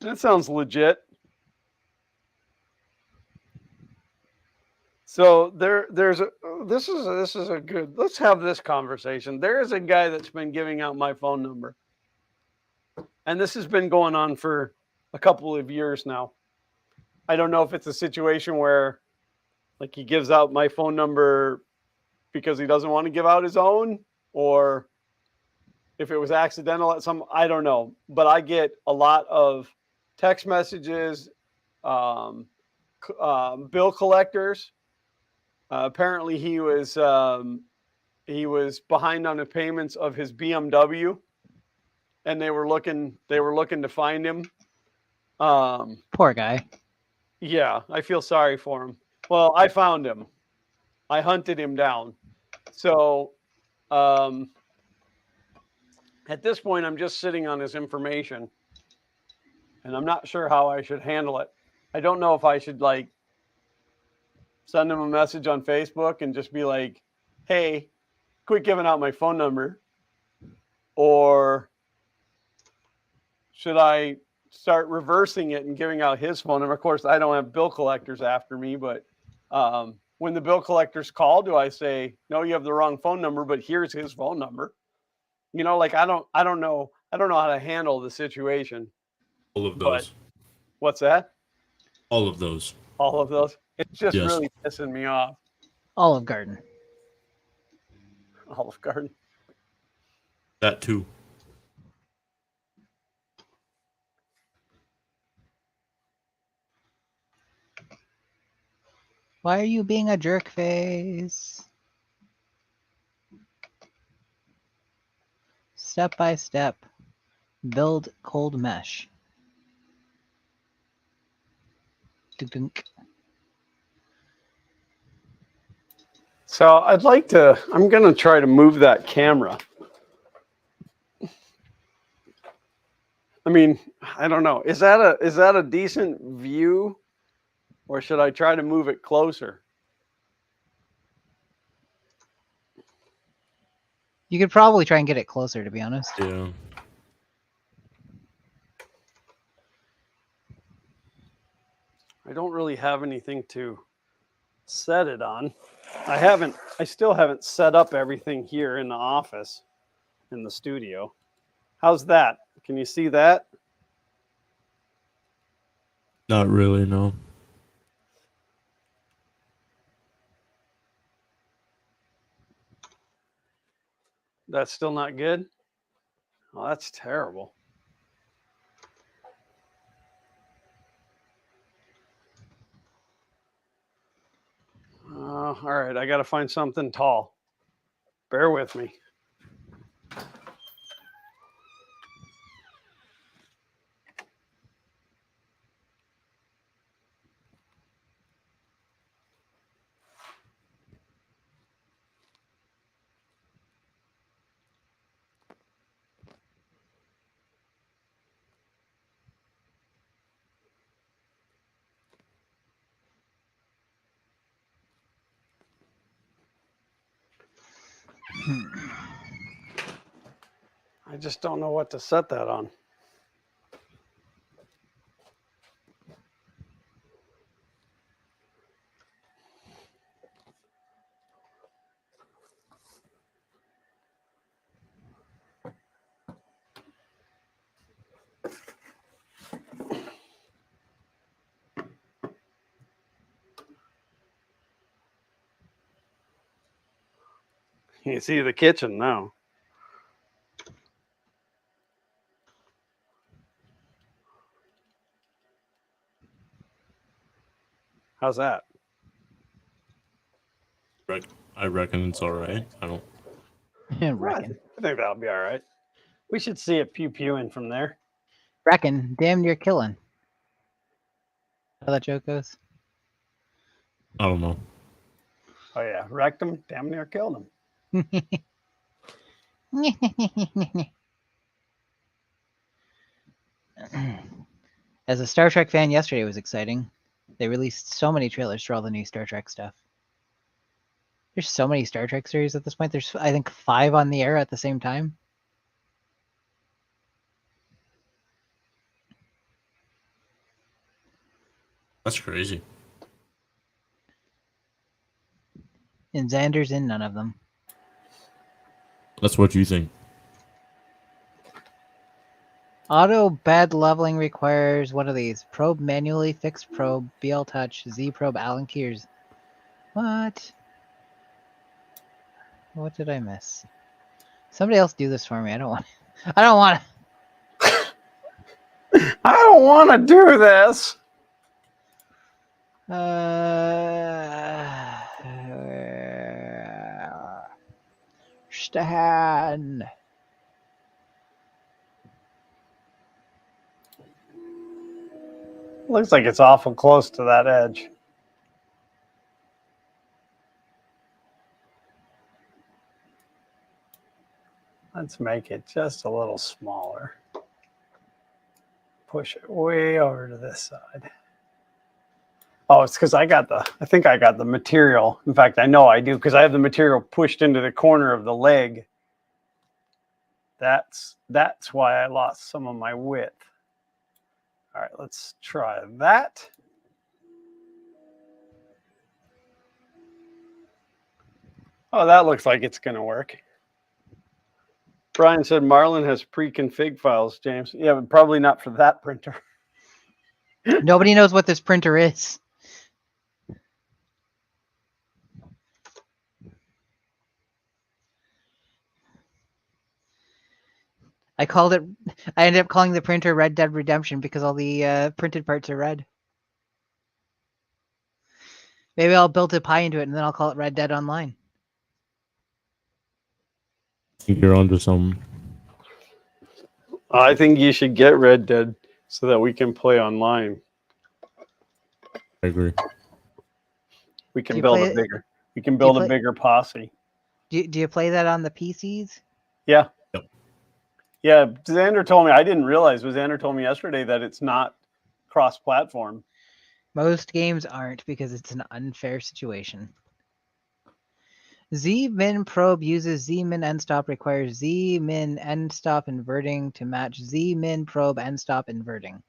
That sounds legit. So this is a good. Let's have this conversation. There is a guy that's been giving out my phone number, and this has been going on for a couple of years now. I don't know if it's a situation where, like, he gives out my phone number because he doesn't want to give out his own, or if it was accidental at some. I don't know, but I get a lot of text messages, bill collectors. Apparently, he was behind on the payments of his BMW, and they were looking to find him. Poor guy. Yeah, I feel sorry for him. Well, I found him. I hunted him down. So at this point, I'm just sitting on his information, and I'm not sure how I should handle it. I don't know if I should, like, send him a message on Facebook and just be like, hey, quit giving out my phone number. Or should I start reversing it and giving out his phone number? Of course, I don't have bill collectors after me, but when the bill collectors call, do I say, no, you have the wrong phone number, but here's his phone number? You know, like, I don't know how to handle the situation. All of But those. what's that? All of those. All of those. It's just Yes. really pissing me off. Olive Garden. Olive Garden. That too. Why are you being a jerk face? Step by step. Build cold mesh. Dunk. So I'm going to try to move that camera. I mean, I don't know. Is that a decent view, or should I try to move it closer? You could probably try and get it closer, to be honest. Yeah. I don't really have anything to set it on. I still haven't set up everything here in the office, in the studio. How's that? Can you see that? Not really, no. That's still not good? Oh, that's terrible. All right, I got to find something tall. Bear with me. I just don't know what to set that on. You can see the kitchen now. How's that? I reckon it's all right. I don't. Reckon. I think that'll be all right. We should see it pew-pewing from there. Reckon. Damn near killing. How that joke goes? I don't know. Oh, yeah. Wrecked him. Damn near killed him. As a Star Trek fan, yesterday was exciting. They released so many trailers for all the new Star Trek stuff. There's so many Star Trek series at this point. There's, I think, 5 on the air at the same time. That's crazy. And Xander's in none of them. That's what you think. Auto bed leveling requires what are these? Probe manually, fixed probe, BL touch, Z probe, Allen keys. What? What did I miss? Somebody else do this for me. I don't want. I don't want. I don't want to do this. Stan. Looks like it's awful close to that edge. Let's make it just a little smaller. Push it way over to this side. Oh, it's because I think I got the material. In fact, I know I do because I have the material pushed into the corner of the leg. That's why I lost some of my width. All right, let's try that. Oh, that looks like it's going to work. Brian said Marlin has pre-config files, James. Yeah, but probably not for that printer. Nobody knows what this printer is. I ended up calling the printer Red Dead Redemption because all the printed parts are red. Maybe I'll build a pie into it and then I'll call it Red Dead Online. I think you're onto something. I think you should get Red Dead so that we can play online. I agree. We can build a bigger. We can build a bigger posse. Do you play that on the PCs? Yeah. Yep. Yeah, Xander told me. I didn't realize. But Xander told me yesterday that it's not cross-platform. Most games aren't because it's an unfair situation. Z-min probe uses Z-min end stop requires Z-min end stop inverting to match Z-min probe end stop inverting.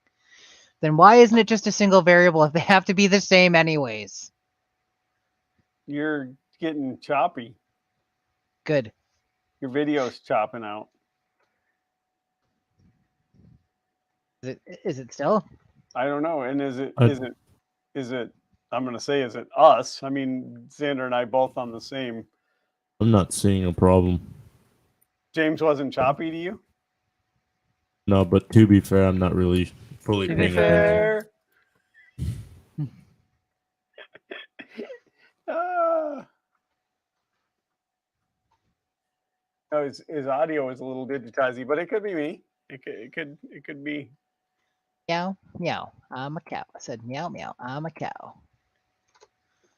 Then why isn't it just a single variable if they have to be the same anyways? You're getting choppy. Good. Your video's chopping out. Is it still? I don't know. And is it I'm going to say, is it us? I mean, Xander and I both on the same. I'm not seeing a problem. James wasn't choppy to you? No, but to be fair, I'm not really fully To be paying attention. fair. No, his audio is a little digitizy, but it could be me. It could be. Meow, meow. I'm a cow. I said meow, meow. I'm a cow.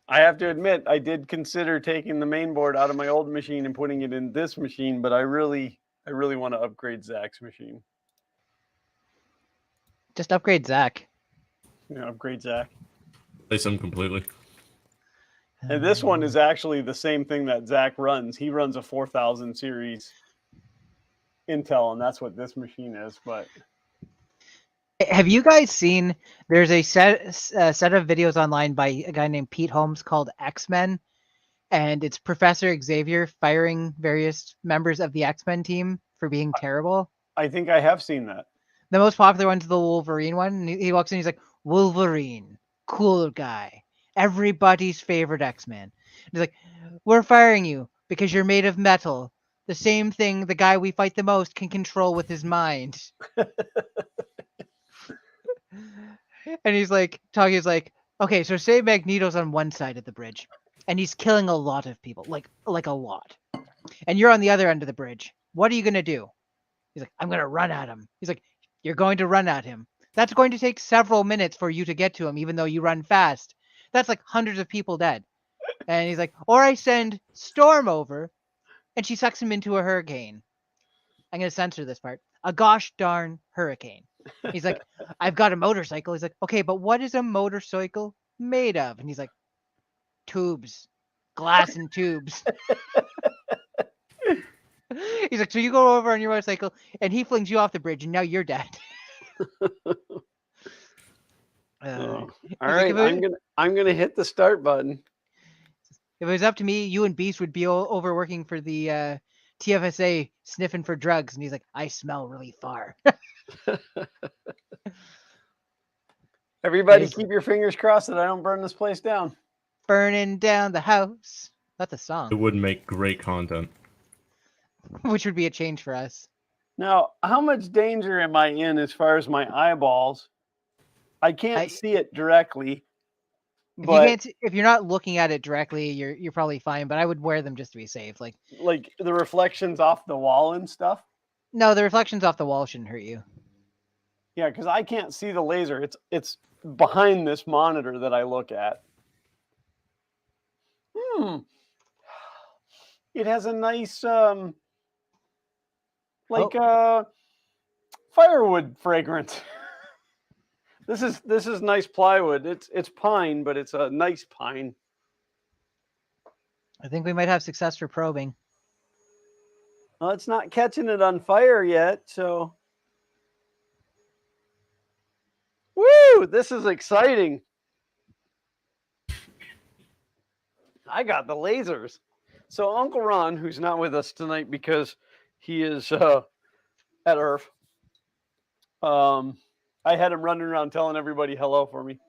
I have to admit, I did consider taking the main board out of my old machine and putting it in this machine, but I really want to upgrade Zach's machine. Just upgrade Zach. Yeah, upgrade Zach. Place them completely. And this one is actually the same thing that Zach runs. He runs a 4000 series Intel, and that's what this machine is. But have you guys seen? There's a set of videos online by a guy named Pete Holmes called X-Men, and it's Professor Xavier firing various members of the X-Men team for being terrible. I think I have seen that. The most popular one's the Wolverine one. And he walks in, he's like, Wolverine, cool guy, everybody's favorite X-Man. He's like, we're firing you because you're made of metal. The same thing the guy we fight the most can control with his mind. And he's like, he's like, okay, so say Magneto's on one side of the bridge and he's killing a lot of people, like a lot. And you're on the other end of the bridge. What are you going to do? He's like, I'm going to run at him. He's like, you're going to run at him. That's going to take several minutes for you to get to him, even though you run fast. That's like hundreds of people dead. And he's like, or I send Storm over and she sucks him into a hurricane. I'm going to censor this part. A gosh darn hurricane. He's like, I've got a motorcycle. He's like, okay, but what is a motorcycle made of? And he's like, tubes, glass and tubes. He's like, so you go over on your motorcycle and he flings you off the bridge and now you're dead. All If right, I'm gonna hit the start button. If it was up to me, you and Beast would be overworking for the TFSA sniffing for drugs, and he's like, "I smell really far." Everybody, He's keep your fingers crossed that I don't burn this place down. burning down the house. That's a It song, would make great content. which would be a change for us. Now, how much danger am I in as far as my eyeballs? I can't see it directly, but If you're not looking at it directly, you're probably fine. But I would wear them just to be safe. Like the reflections off the wall and stuff. no, the reflections off the wall shouldn't hurt you. Yeah, because I can't see the laser. It's behind this monitor that I look at. It has a nice firewood fragrance. This is nice plywood. It's pine, but it's a nice pine. I think we might have success for probing. Well, it's not catching it on fire yet, so. Woo! This is exciting. I got the lasers. So Uncle Ron, who's not with us tonight because he is at IRF, I had him running around telling everybody hello for me.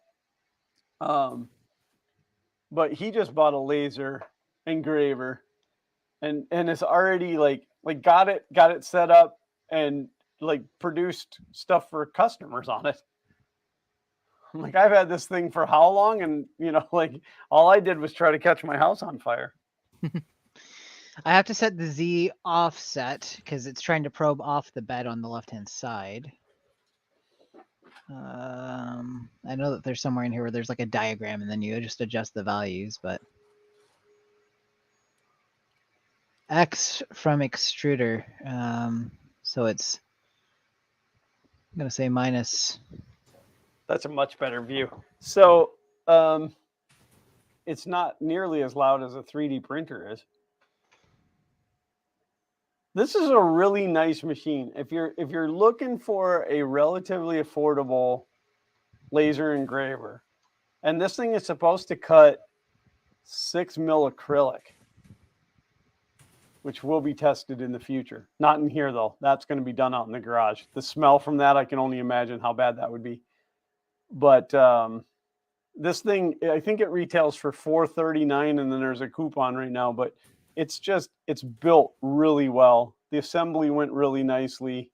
But he just bought a laser engraver, and it's already like got it set up and like produced stuff for customers on it. I'm like, I've had this thing for how long? And like all I did was try to catch my house on fire. I have to set the Z offset because it's trying to probe off the bed on the left-hand side. I know that there's somewhere in here where there's like a diagram and then you just adjust the values, but X from extruder. So it's, I'm going to say minus. That's a much better view. So it's not nearly as loud as a 3D printer is. This is a really nice machine. If you're looking for a relatively affordable laser engraver, and this thing is supposed to cut 6 mil acrylic, which will be tested in the future. Not in here though. That's going to be done out in the garage. The smell from that, I can only imagine how bad that would be. But this thing, I think it retails for $439, and then there's a coupon right now, but it's built really well. The assembly went really nicely.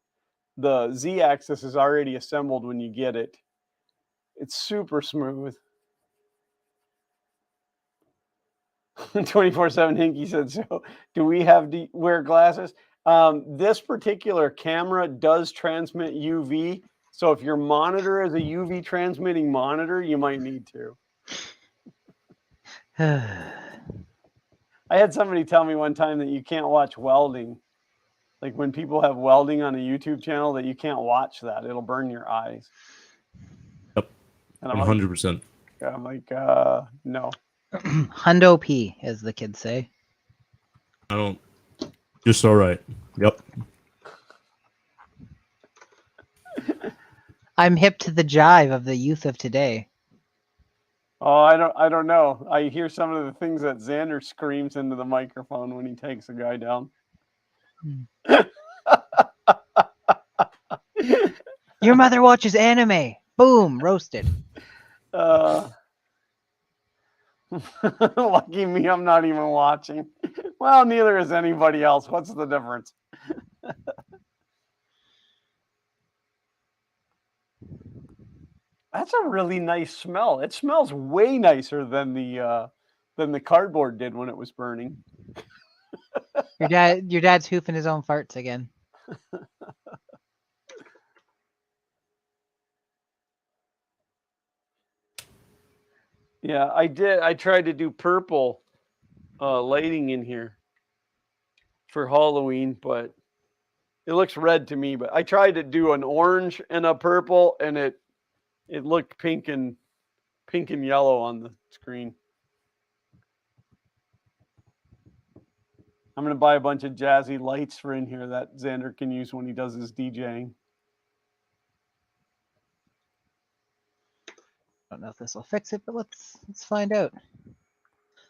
The Z-axis is already assembled when you get it. It's super smooth. 24/7 Hinky said, so do we have to wear glasses? This particular camera does transmit UV. So if your monitor is a UV transmitting monitor, you might need to. I had somebody tell me one time that you can't watch welding. Like when people have welding on a YouTube channel, that you can't watch that. It'll burn your eyes. Yep. And 100%. I'm like, no. Hundo P, as the kids say. I don't. Just all right. Yep. I'm hip to the jive of the youth of today. Oh, I don't know. I hear some of the things that Xander screams into the microphone when he takes a guy down. Your mother watches anime. Boom, roasted. Lucky me, I'm not even watching. Well, neither is anybody else. What's the difference? That's a really nice smell. It smells way nicer than the cardboard did when it was burning. Your dad's hoofing his own farts again. Yeah, I did. I tried to do purple lighting in here for Halloween, but it looks red to me. But I tried to do an orange and a purple, and it looked pink and yellow on the screen. I'm going to buy a bunch of jazzy lights for in here that Xander can use when he does his DJing. I don't know if this will fix it, but let's find out.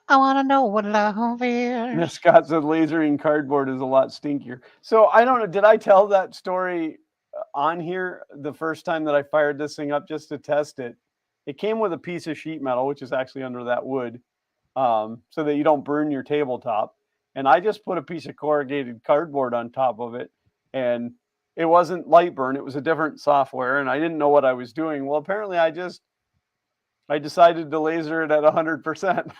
I want to know what love Yeah, is. Scott said lasering cardboard is a lot stinkier. So I don't know. Did I tell that story on here the first time that I fired this thing up just to test it? It came with a piece of sheet metal, which is actually under that wood, so that you don't burn your tabletop. And I just put a piece of corrugated cardboard on top of it, and it wasn't light burn. It was a different software, and I didn't know what I was doing. Well, apparently I decided to laser it at 100%.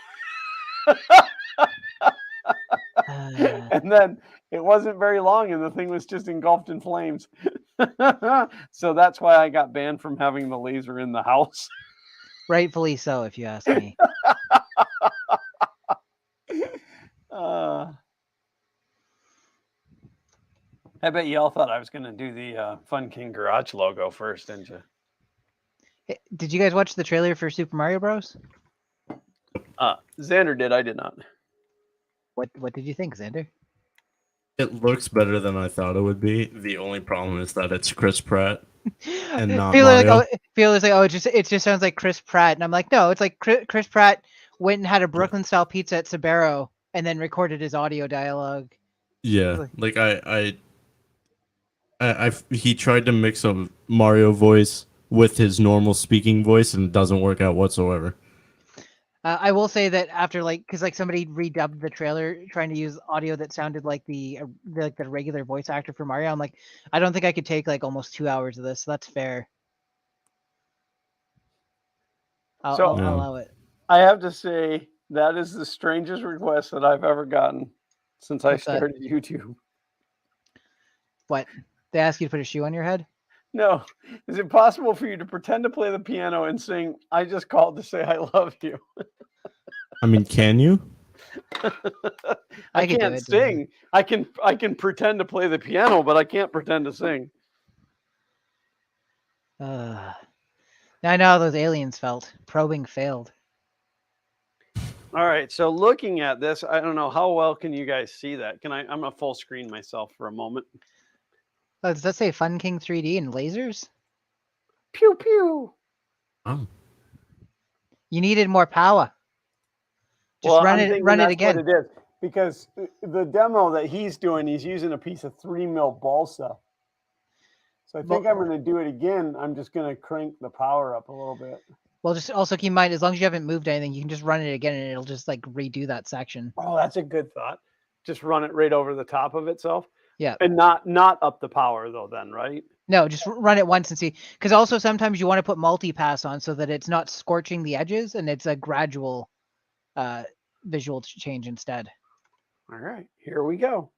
And then it wasn't very long and the thing was just engulfed in flames. So that's why I got banned from having the laser in the house. Rightfully so, if you ask me. I bet you all thought I was going to do the Fun King Garage logo first, didn't you? Did you guys watch the trailer for Super Mario Bros? Xander did. I did not. What did you think, Xander? It looks better than I thought it would be. The only problem is that it's Chris Pratt and not People are Mario. like, it just sounds like Chris Pratt, and I'm like, no, it's like Chris Pratt went and had a Brooklyn style pizza at Sbarro and then recorded his audio dialogue. Yeah, like he tried to mix a Mario voice with his normal speaking voice, and it doesn't work out whatsoever. I will say that after because somebody redubbed the trailer trying to use audio that sounded like the regular voice actor for Mario. I'm like, I don't think I could take almost 2 hours of this. So that's fair. I'll allow it. I have to say that is the strangest request that I've ever gotten since I started YouTube. What? They ask you to put a shoe on your head? No. Is it possible for you to pretend to play the piano and sing, "I just called to say I love you"? I mean, can you? I can't sing. I can pretend to play the piano, but I can't pretend to sing. Now I know how those aliens felt. Probing failed. All right. So looking at this, I don't know how well can you guys see that. I'm gonna full screen myself for a moment. Oh, does that say Fun King 3D and lasers? Pew pew. Oh. You needed more power. Just run it again. What it is. Because the demo that he's doing, he's using a piece of 3mm balsa. So I think I'm going to do it again. I'm just going to crank the power up a little bit. Well, just also keep in mind, as long as you haven't moved anything, you can just run it again and it'll just redo that section. Oh, that's a good thought. Just run it right over the top of itself. Yeah. And not up the power though then, right? No, just run it once and see. Because also sometimes you want to put multi-pass on so that it's not scorching the edges and it's a gradual visual change instead. All right, here we go.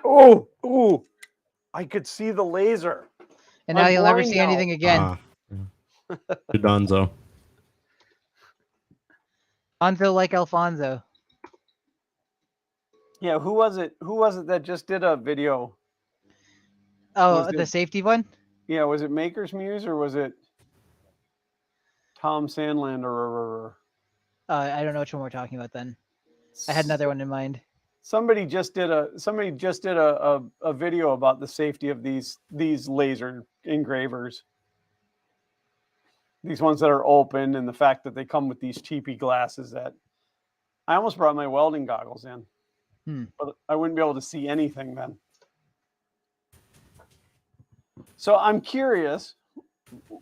Oh, I could see the laser. And now you'll never see anything again. Donzo. Alfonso like Alfonso. Yeah, who was it that just did a video? Oh, the safety one? Yeah, was it Maker's Muse or was it Tom Sandlander? I don't know which one we're talking about then. I had another one in mind. Somebody just did a video about the safety of these laser engravers. These ones that are open, and the fact that they come with these cheapy glasses that I almost brought my welding goggles in. But I wouldn't be able to see anything then. So I'm curious,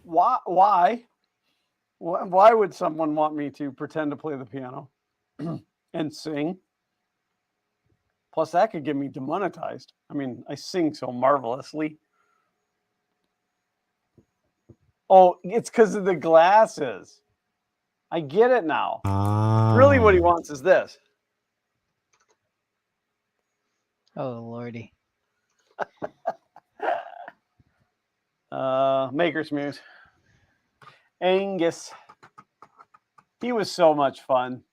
why would someone want me to pretend to play the piano and sing? Plus, that could get me demonetized. I mean, I sing so marvelously. Oh, it's because of the glasses. I get it now. Really, what he wants is this. Oh, Lordy. Maker's Muse. Angus. He was so much fun.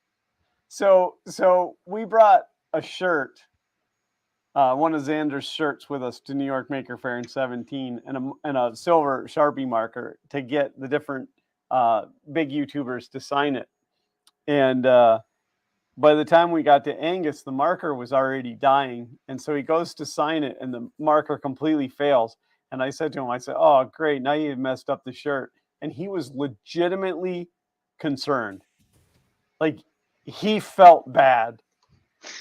So we brought a shirt, one of Xander's shirts with us to New York Maker Faire in 2017 and a silver Sharpie marker to get the different big YouTubers to sign it. And by the time we got to Angus, the marker was already dying. And so he goes to sign it and the marker completely fails. And I said to him, I said, "Oh, great. Now you've messed up the shirt." And he was legitimately concerned. Like, he felt bad,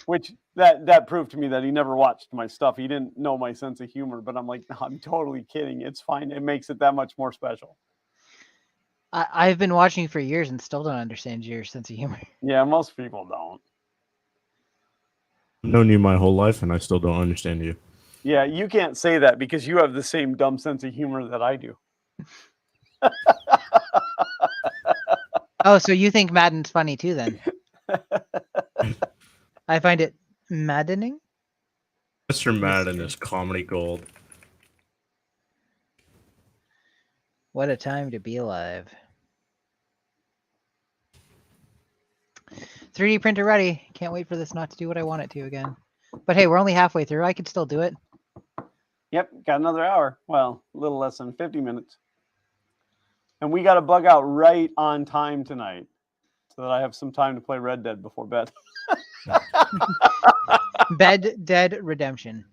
which that proved to me that he never watched my stuff. He didn't know my sense of humor, but I'm like, no, I'm totally kidding. It's fine. It makes it that much more special. I've been watching for years and still don't understand your sense of humor. Yeah, most people don't. I've known you my whole life, and I still don't understand you. Yeah, you can't say that because you have the same dumb sense of humor that I do. Oh, so you think Madden's funny too then? I find it maddening. Mr. Madden is comedy gold. What a time to be alive. 3D printer ready. Can't wait for this not to do what I want it to again. But hey, we're only halfway through. I could still do it. Yep, got another hour. Well, a little less than 50 minutes. And we got to bug out right on time tonight so that I have some time to play Red Dead before bed. Dead Redemption.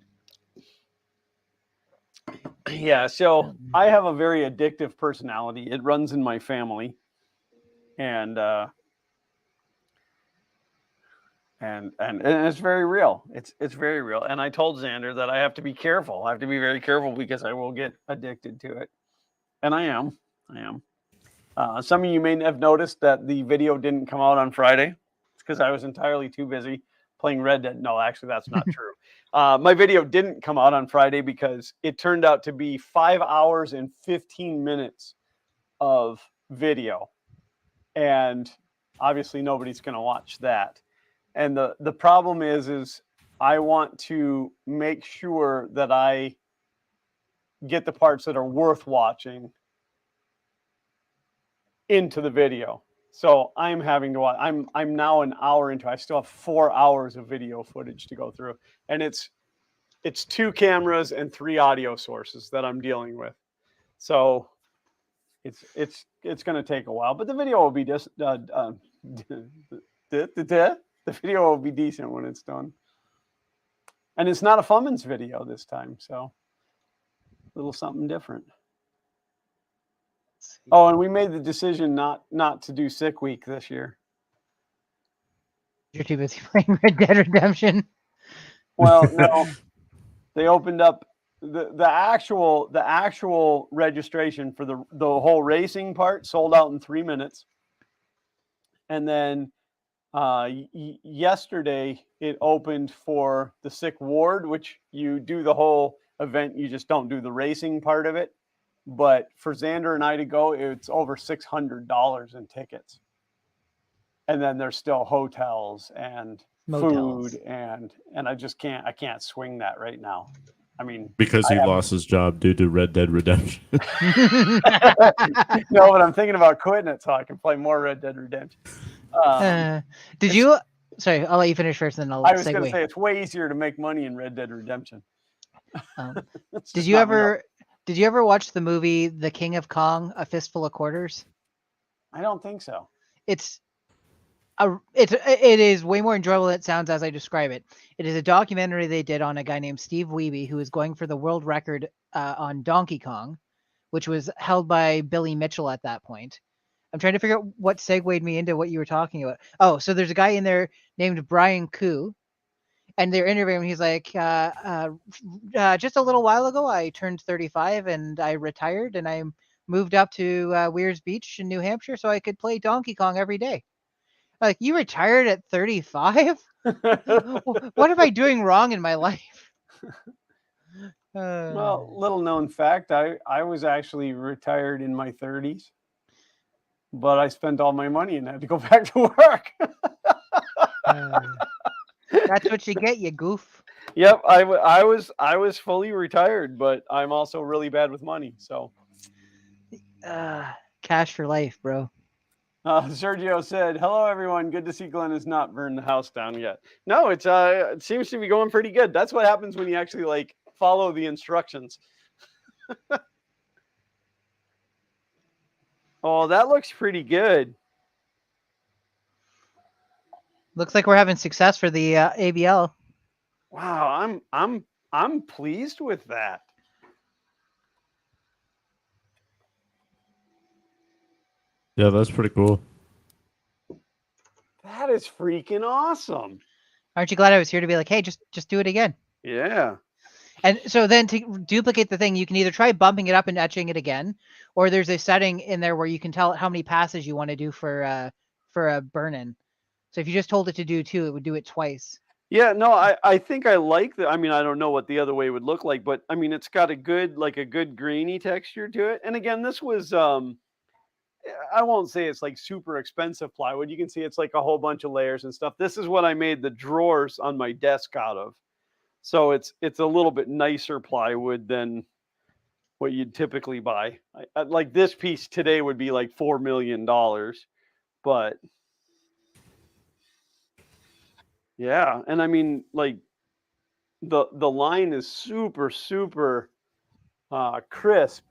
Yeah, so I have a very addictive personality. It runs in my family. And it's very real. It's very real. And I told Xander that I have to be careful. I have to be very careful because I will get addicted to it. And I am. Some of you may have noticed that the video didn't come out on Friday. It's because I was entirely too busy playing Red Dead. No, actually, that's not true. My video didn't come out on Friday because it turned out to be 5 hours and 15 minutes of video. And obviously, nobody's going to watch that. And the problem is I want to make sure that I get the parts that are worth watching into the video. So I'm having to watch. I'm now an hour into. I still have 4 hours of video footage to go through, and it's 2 cameras and 3 audio sources that I'm dealing with. So it's going to take a while, but the video will be just the video will be decent when it's done. And it's not a Fummins video this time, so a little something different. Oh, and we made the decision not to do Sick Week this year. You're too busy playing Red Dead Redemption. Well, no. They opened up the actual registration for the whole racing part sold out in 3 minutes. And then yesterday it opened for the Sick Ward, which you do the whole event, you just don't do the racing part of it. But for Xander and I to go, it's over $600 in tickets. And then there's still hotels and Motels. food and I just can't swing that right now. I mean, because he lost his job due to Red Dead Redemption. No, but I'm thinking about quitting it so I can play more Red Dead Redemption. Did you? Sorry, I'll let you finish first, and then I'll I was segue. going to say it's way easier to make money in Red Dead Redemption. Did you ever watch the movie The King of Kong: A Fistful of Quarters? I don't think so. It is way more enjoyable than it sounds as I describe it. It is a documentary they did on a guy named Steve Wiebe, who was going for the world record on Donkey Kong, which was held by Billy Mitchell at that point. I'm trying to figure out what segued me into what you were talking about. Oh, so there's a guy in there named Brian Koo, and they're interviewing him. He's like, just a little while ago, I turned 35 and I retired and I moved up to Weirs Beach in New Hampshire so I could play Donkey Kong every day. Like, you retired at 35? What am I doing wrong in my life? Well, little known fact, I was actually retired in my 30s, but I spent all my money and had to go back to work. That's what you get, you goof. Yep, I was fully retired, but I'm also really bad with money. So, cash for life, bro. Sergio said, "Hello, everyone. Good to see Glenn has not burned the house down yet." No, it seems to be going pretty good. That's what happens when you actually follow the instructions. Oh, that looks pretty good. Looks like we're having success for the ABL. Wow, I'm pleased with that. Yeah, that's pretty cool. That is freaking awesome. Aren't you glad I was here to be like, hey, just do it again? Yeah. And so then to duplicate the thing, you can either try bumping it up and etching it again, or there's a setting in there where you can tell it how many passes you want to do for a burn-in. So if you just told it to do 2, it would do it twice. Yeah, no, I think I like the. I mean, I don't know what the other way would look like, but I mean, it's got a good greeny texture to it. And again, this was I won't say it's like super expensive plywood. You can see it's like a whole bunch of layers and stuff. This is what I made the drawers on my desk out of. So it's a little bit nicer plywood than what you'd typically buy. Like this piece today would be like $4 million, but yeah, and I mean, like the line is super crisp.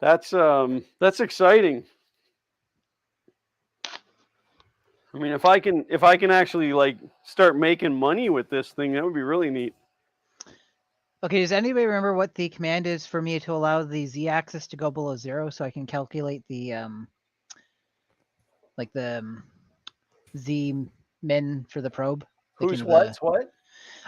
That's exciting. I mean, if I can actually like start making money with this thing, that would be really neat. Okay, does anybody remember what the command is for me to allow the z-axis to go below 0 so I can calculate the z min for the probe? Who's what?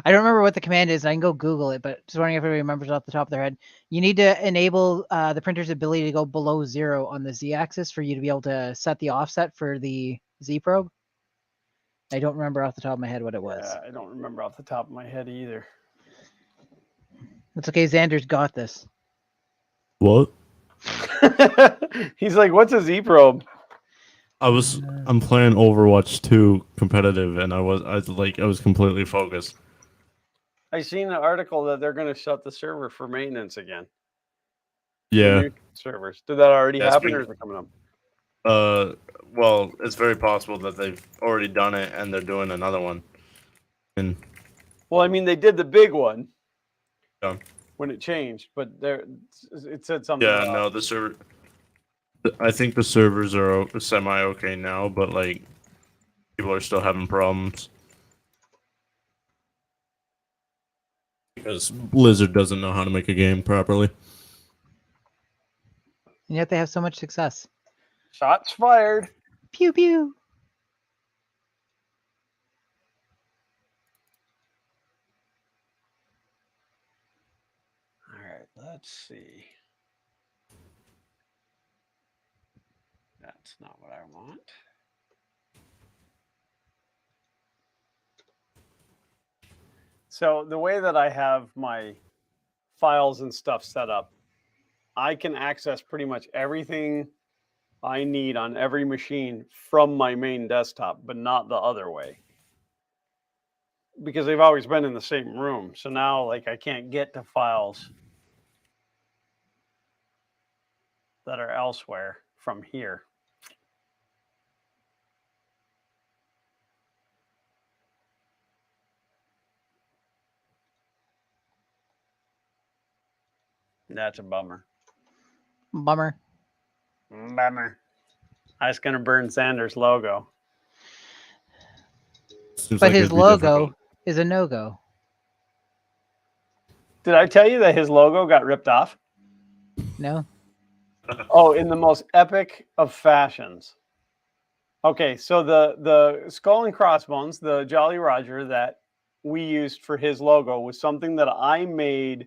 I don't remember what the command is, and I can go Google it, but just wondering if everybody remembers off the top of their head. You need to enable the printer's ability to go below 0 on the z-axis for you to be able to set the offset for the z probe. I don't remember off the top of my head what it was. I don't remember off the top of my head either. It's okay, Xander's got this. What? He's like, what's a Z probe? I'm playing Overwatch 2 competitive, and I was completely focused. I seen an article that they're going to shut the server for maintenance again. Yeah. New servers. Did that already happen, or is it coming up? Well, it's very possible that they've already done it, and they're doing another one. And well, I mean, they did the big one. Yeah. When it changed, but it said something. Yeah, no, the server. I think the servers are semi okay now, but like people are still having problems because Blizzard doesn't know how to make a game properly. And yet they have so much success. Shots fired. Pew pew. All right, let's see. That's not what I want. So the way that I have my files and stuff set up, I can access pretty much everything I need on every machine from my main desktop, but not the other way. Because they've always been in the same room. So now like I can't get to files that are elsewhere from here. That's a bummer. Bummer. Bummer. I was going to burn Sanders' logo. Seems But like his it'd be logo difficult. is a no-go. Did I tell you that his logo got ripped off? No? Oh, in the most epic of fashions. Okay, so the skull and crossbones, the Jolly Roger that we used for his logo was something that I made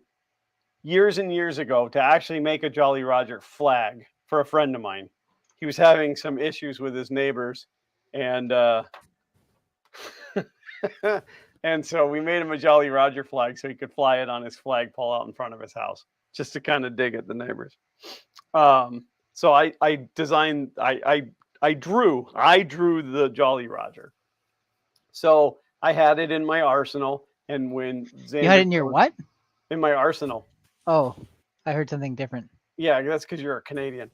years and years ago to actually make a Jolly Roger flag for a friend of mine. He was having some issues with his neighbors, and and so we made him a Jolly Roger flag so he could fly it on his flagpole out in front of his house, just to kind of dig at the neighbors. So I designed, I drew the Jolly Roger. So I had it in my arsenal, and when Xander You had it in your what? In my arsenal. Oh, I heard something different. Yeah, that's because you're a Canadian.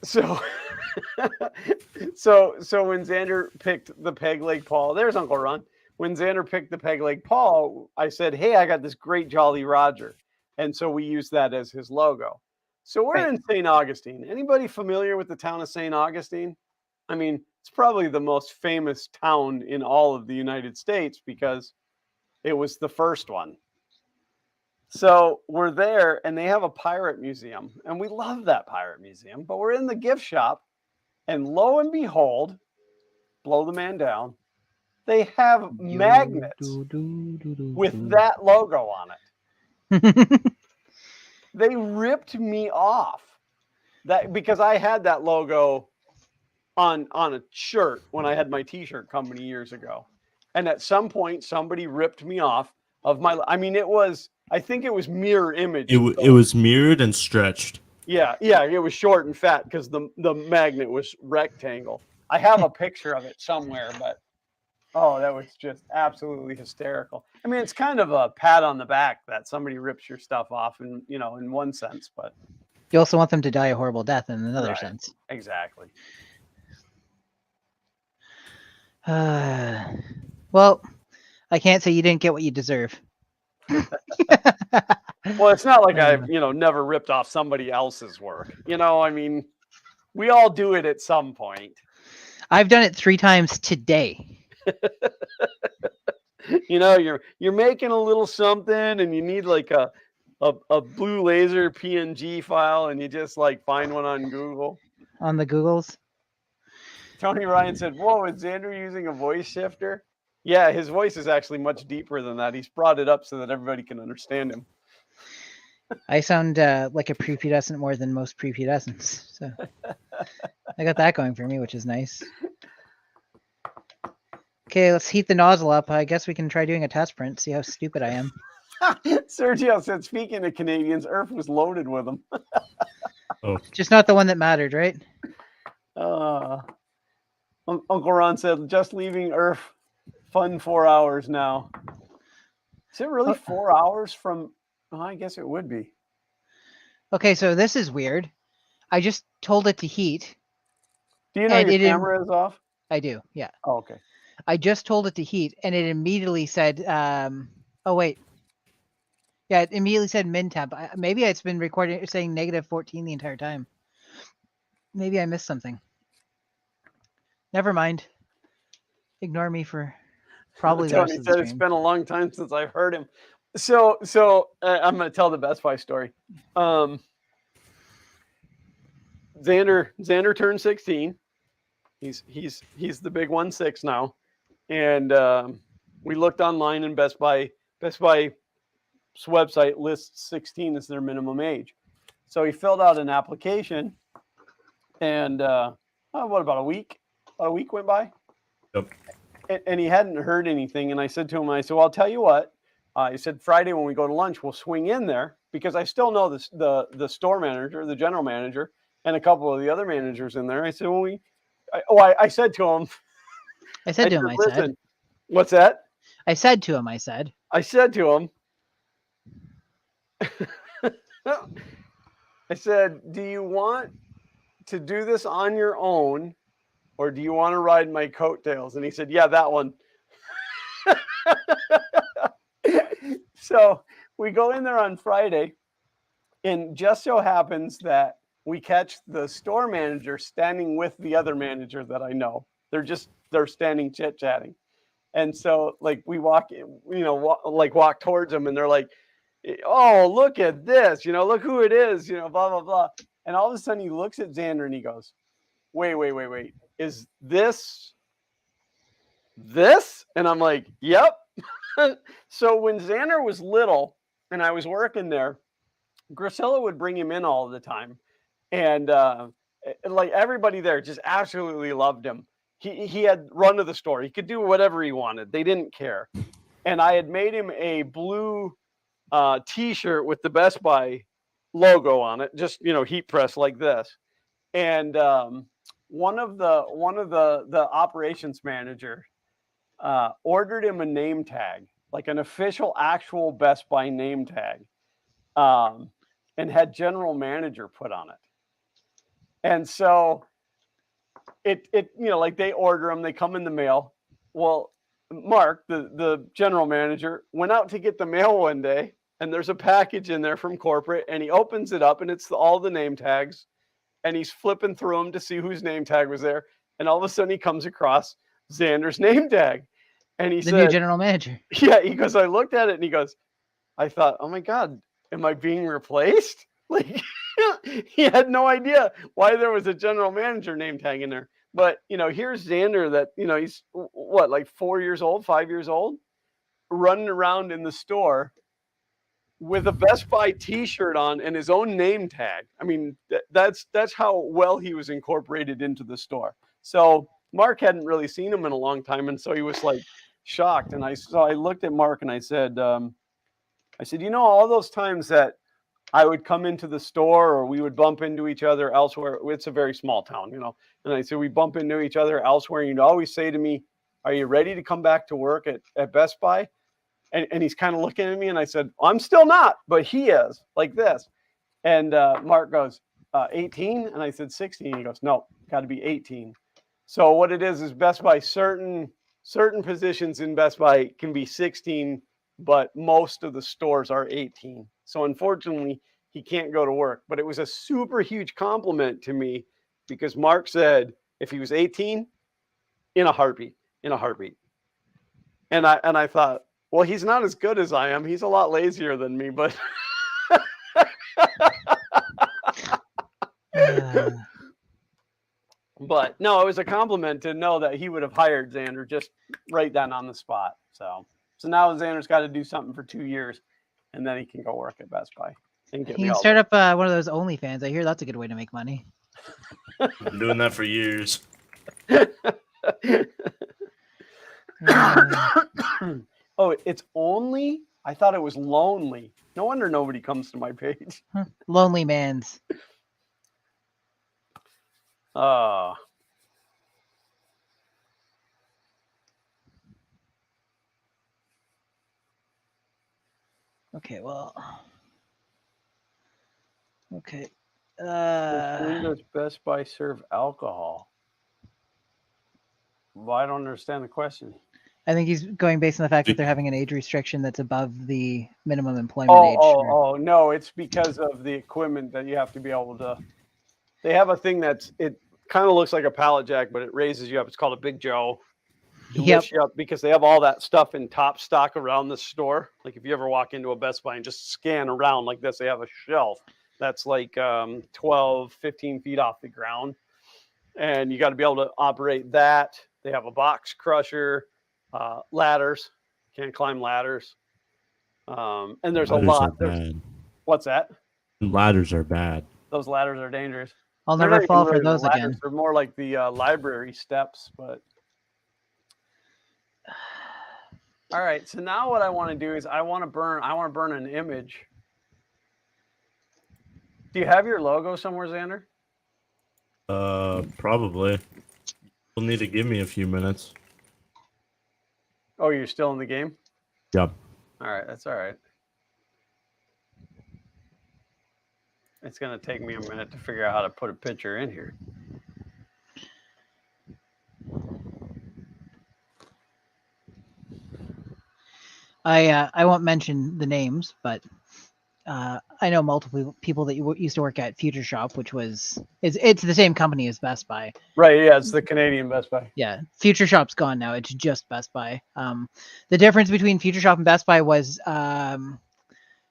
So so when Xander picked the peg leg Paul, there's Uncle Ron. When Xander picked the peg leg Paul, I said, "Hey, I got this great Jolly Roger," and so we used that as his logo. So we're in St. Augustine. Anybody familiar with the town of St. Augustine? I mean, it's probably the most famous town in all of the United States because it was the first one. So we're there, and they have a pirate museum, and we love that pirate museum. But we're in the gift shop, and lo and behold, blow the man down, they have magnets with that logo on it. They ripped me off that because I had that logo on a shirt when I had my t-shirt company years ago. And at some point, somebody ripped me off of my. I mean, I think it was mirror image. It was mirrored and stretched. Yeah, it was short and fat because the magnet was rectangle. I have a picture of it somewhere, but that was just absolutely hysterical. I mean, it's kind of a pat on the back that somebody rips your stuff off, in one sense, but You also want them to die a horrible death in another sense. Exactly. Well, I can't say you didn't get what you deserve. Well, it's not like I've, never ripped off somebody else's work. I mean, we all do it at some point. I've done it 3 times today. You're making a little something and you need like a blue laser PNG file and you just like find one on Google. On the Googles? Tony Ryan said, "Whoa, is Xander using a voice shifter?" Yeah, his voice is actually much deeper than that. He's brought it up so that everybody can understand him. I sound like a prepubescent more than most prepubescents. So I got that going for me, which is nice. Okay, let's heat the nozzle up. I guess we can try doing a test print, see how stupid I am. Sergio said, speaking of Canadians, Earth was loaded with them. Just not the one that mattered, right? Uncle Ron said, just leaving Earth. Fun 4 hours now. Is it really 4 hours from... Oh, I guess it would be. Okay, so this is weird. I just told it to heat. Do you know your camera is off? I do, yeah. Oh, okay. I just told it to heat, and it immediately said, oh, wait. Yeah, it immediately said min temp. Maybe it's been recording saying -14 the entire time. Maybe I missed something. Never mind. Ignore me for probably the rest of the stream. It's been a long time since I've heard him. So I'm going to tell the Best Buy story. Xander turned 16. He's the big 1/6 now, and we looked online, and Best Buy's website lists 16 as their minimum age. So he filled out an application, and what about a week? About a week went by. Yep. And he hadn't heard anything. And I said to him, well, I'll tell you what. He said, Friday when we go to lunch, we'll swing in there because I still know the store manager, the general manager, and a couple of the other managers in there. I said, I said to him. I said to him, listen, what's that? I said to him, I said to him, I said, do you want to do this on your own? Or do you want to ride my coattails? And he said, yeah, that one. So we go in there on Friday, and just so happens that we catch the store manager standing with the other manager that I know. They're standing chit-chatting. And so like we walk towards them, and they're like, oh, look at this, look who it is, blah, blah, blah. And all of a sudden he looks at Xander and he goes, wait. Is this? And I'm like, yep. So when Xander was little and I was working there, Grisilla would bring him in all the time. And like everybody there just absolutely loved him. He had run of the store. He could do whatever he wanted. They didn't care. And I had made him a blue t-shirt with the Best Buy logo on it, just, heat press like this. And one of the operations manager ordered him a name tag, like an official actual Best Buy name tag, and had general manager put on it. And so it like they order them, they come in the mail. Well, Mark, the general manager, went out to get the mail one day, and there's a package in there from corporate, and he opens it up, and it's all the name tags. And he's flipping through them to see whose name tag was there. And all of a sudden he comes across Xander's name tag. And he said, the new general manager. Yeah, he goes, I looked at it and he goes, I thought, oh my God, am I being replaced? Like, he had no idea why there was a general manager name tag in there. But, here's Xander that, he's what, like 4 years old, 5 years old, running around in the store with a Best Buy T-shirt on and his own name tag. I mean, that's how well he was incorporated into the store. So Mark hadn't really seen him in a long time, and so he was like shocked. And I looked at Mark and I said, all those times that I would come into the store or we would bump into each other elsewhere. It's a very small town, And I said, we bump into each other elsewhere. And you'd always say to me, are you ready to come back to work at Best Buy? And he's kind of looking at me and I said, I'm still not, but he is, like this. And Mark goes, 18? And I said, 16. He goes, no, got to be 18. So what it is Best Buy, certain positions in Best Buy can be 16, but most of the stores are 18. So unfortunately, he can't go to work. But it was a super huge compliment to me because Mark said if he was 18, in a heartbeat. And I thought, well, he's not as good as I am. He's a lot lazier than me, but but no, it was a compliment to know that he would have hired Xander just right then on the spot. So now Xander's got to do something for 2 years, and then he can go work at Best Buy. He can start up one of those OnlyFans. I hear that's a good way to make money. I'm doing that for years. Oh, it's only? I thought it was lonely. No wonder nobody comes to my page. Lonely Mans. Okay, well. Okay. When does Best Buy serve alcohol? Well, I don't understand the question. I think he's going based on the fact that they're having an age restriction that's above the minimum employment age. Oh, no, it's because of the equipment that you have to be able to. They have a thing it kind of looks like a pallet jack, but it raises you up. It's called a Big Joe. It lifts you up because they have all that stuff in top stock around the store. Like if you ever walk into a Best Buy and just scan around like this, they have a shelf that's like 12, 15 feet off the ground. And you got to be able to operate that. They have a box crusher, ladders. Can't climb ladders. And there's ladders a lot. What's that? Ladders are bad. Those ladders are dangerous. I'll never fall for those again. They're more like the library steps, but. All right, so now what I want to do is I want to burn an image. Do you have your logo somewhere, Xander? Probably. You'll need to give me a few minutes. Oh, you're still in the game? Yep. All right, that's all right. It's going to take me a minute to figure out how to put a picture in here. I won't mention the names, but I know multiple people that used to work at Future Shop, which it's the same company as Best Buy. Right, yeah, it's the Canadian Best Buy. Yeah, Future Shop's gone now. It's just Best Buy. The difference between Future Shop and Best Buy was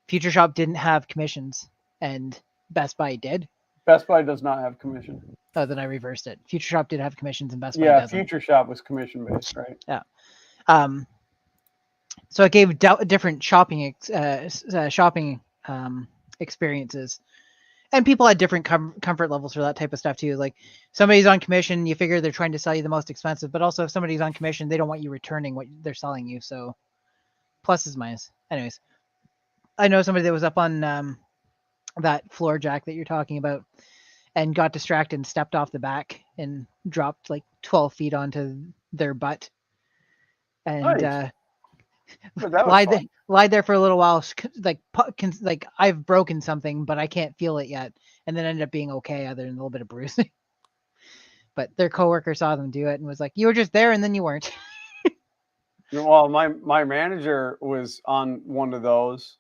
Future Shop didn't have commissions, and Best Buy did. Best Buy does not have commission. Oh, then I reversed it. Future Shop did have commissions, and Best Buy doesn't. Yeah, Future Shop was commission based, right? Yeah. So it gave different shopping experiences, and people had different comfort levels for that type of stuff too. Like somebody's on commission, you figure they're trying to sell you the most expensive, but also if somebody's on commission, they don't want you returning what they're selling you. So pluses, minus. Anyways, I know somebody that was up on that floor jack that you're talking about and got distracted and stepped off the back and dropped like 12 feet onto their butt. And Nice. lied there for a little while, like I've broken something, but I can't feel it yet, and then ended up being okay, other than a little bit of bruising. But their coworker saw them do it and was like, "You were just there, and then you weren't." Well, my manager was on one of those,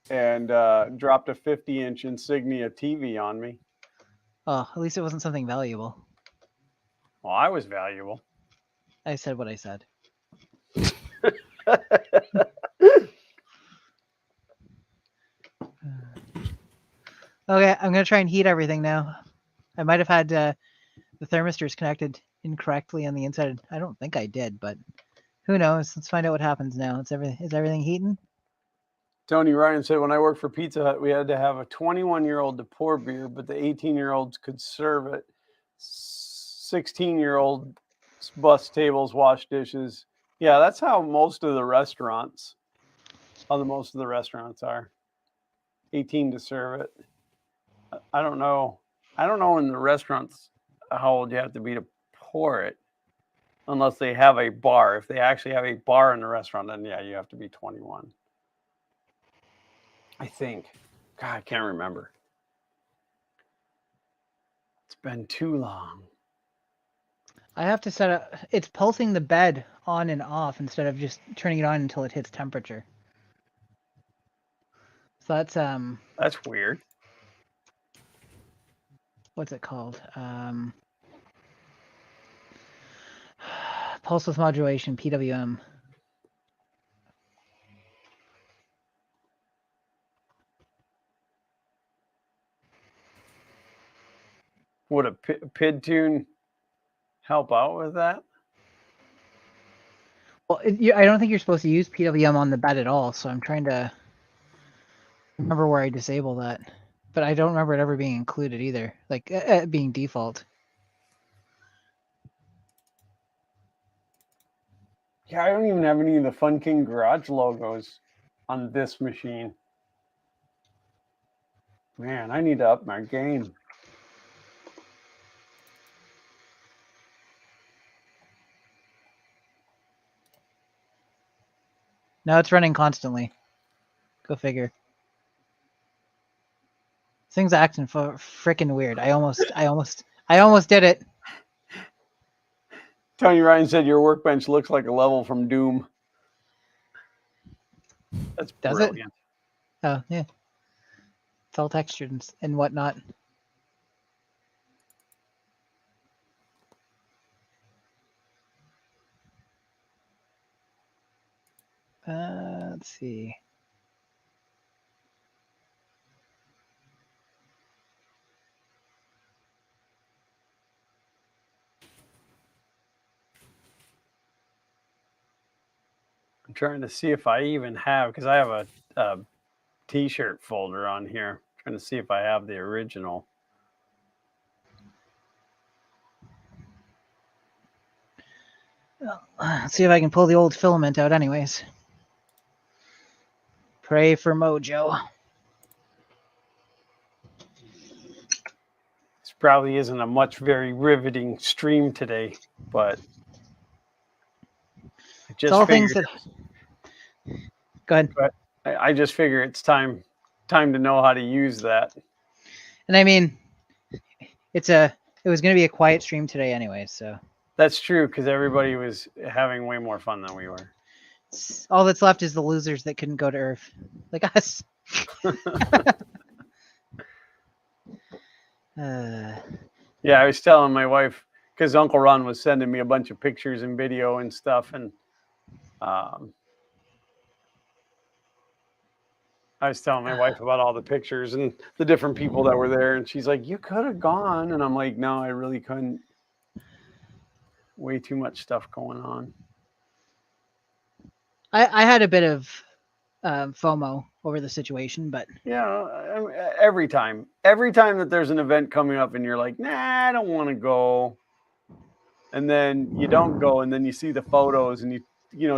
and dropped a 50-inch Insignia TV on me. Oh, at least it wasn't something valuable. Well, I was valuable. I said what I said. Okay, I'm gonna try and heat everything now. I might have had the thermistors connected incorrectly on the inside. I don't think I did, but who knows? Let's find out what happens now. Is everything heating? Tony Ryan said, when I worked for Pizza Hut, we had to have a 21-year-old to pour beer, but the 18-year-olds could serve it. 16-year-old bus tables, wash dishes. Yeah, that's how most of the restaurants are. 18 to serve it. I don't know. I don't know in the restaurants how old you have to be to pour it, unless they have a bar. If they actually have a bar in the restaurant, then yeah, you have to be 21. I think. God, I can't remember. It's been too long. I have to set up. It's pulsing the bed on and off instead of just turning it on until it hits temperature. So That's weird. What's it called? Pulseless modulation, PWM. Would a PID tune help out with that? Well, I don't think you're supposed to use PWM on the bed at all. So I'm trying to remember where I disable that, but I don't remember it ever being included either, like being default. Yeah, I don't even have any of the Fun King Garage logos on this machine. Man, I need to up my game. Now it's running constantly. Go figure. This thing's acting freaking weird. I almost did it. Tony Ryan said your workbench looks like a level from Doom. That's Does brilliant. it? Oh yeah. It's all textured and whatnot. Let's see. I'm trying to see if I even have, because I have a t-shirt folder on here. I'm trying to see if I have the original. Let's see if I can pull the old filament out anyways. Pray for mojo. This probably isn't a very riveting stream today, but I just It's all figured, things that. Go ahead. but I just figure it's time to know how to use that. And I mean, it was going to be a quiet stream today anyway, so. That's true, because everybody was having way more fun than we were. All that's left is the losers that couldn't go to Earth, like us. Yeah, I was telling my wife, because Uncle Ron was sending me a bunch of pictures and video and stuff, and I was telling my wife about all the pictures and the different people that were there, and she's like, "You could have gone," and I'm like, "No, I really couldn't. Way too much stuff going on." I had a bit of FOMO over the situation, but yeah, every time that there's an event coming up and you're like, "Nah, I don't want to go," and then you don't go, and then you see the photos and you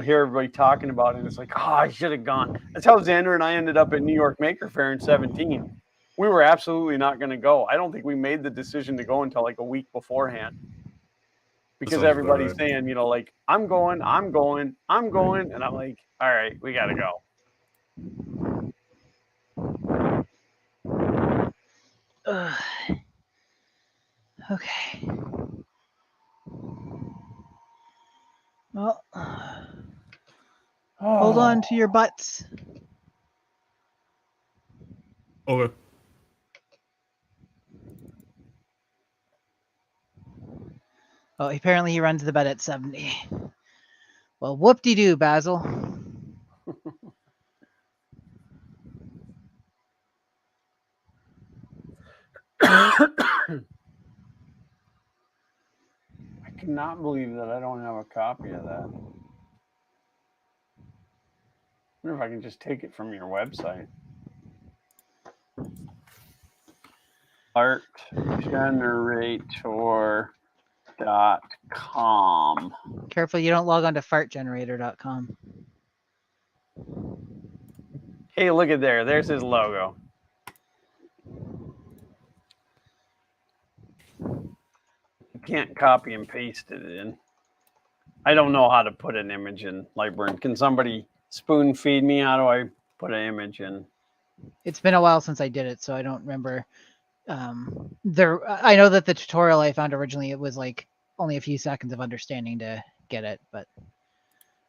hear everybody talking about it, and it's like, "Oh, I should have gone." That's how Xander and I ended up at New York Maker Faire in 2017. We were absolutely not going to go. I don't think we made the decision to go until like a week beforehand. Because everybody's saying, like, I'm going, and I'm like, all right, we got to go. Okay. Well, hold on to your butts. Okay. Oh, apparently he runs the bed at 70. Well, whoop-de-doo, Basil. cannot believe that I don't have a copy of that. I wonder if I can just take it from your website. fartgenerator.com. Careful you don't log on to fartgenerator.com. Hey, look at there. There's his logo. You can't copy and paste it in. I don't know how to put an image in Lightburn. Can somebody spoon feed me? How do I put an image in? It's been a while since I did it, so I don't remember. I know that the tutorial I found originally, it was like only a few seconds of understanding to get it, but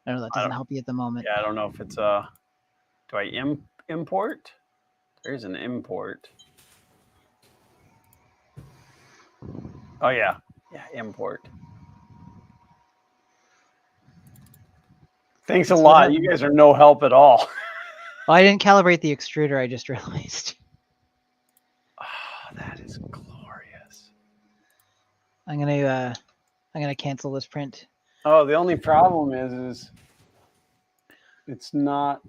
I know that doesn't help you at the moment. Yeah, I don't know if it's do I import? There's an import. Oh yeah, import. Thanks a lot. You guys are no help at all. Well, I didn't calibrate the extruder. I just realized. Oh, that is glorious. I'm gonna cancel this print. Oh, the only problem is it's not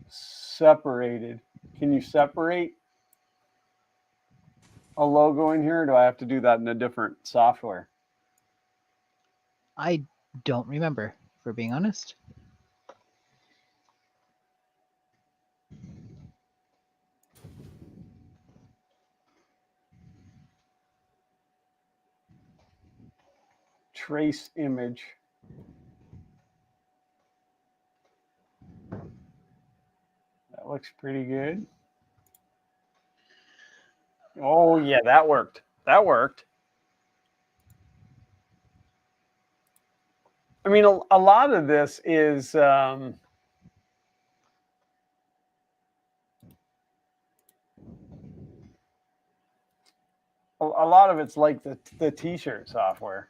separated. Can you separate a logo in here, or do I have to do that in a different software? I don't remember, for being honest. Trace image. That looks pretty good. Oh yeah, that worked. That worked. I mean, a lot of this is a lot of it's like the t-shirt software.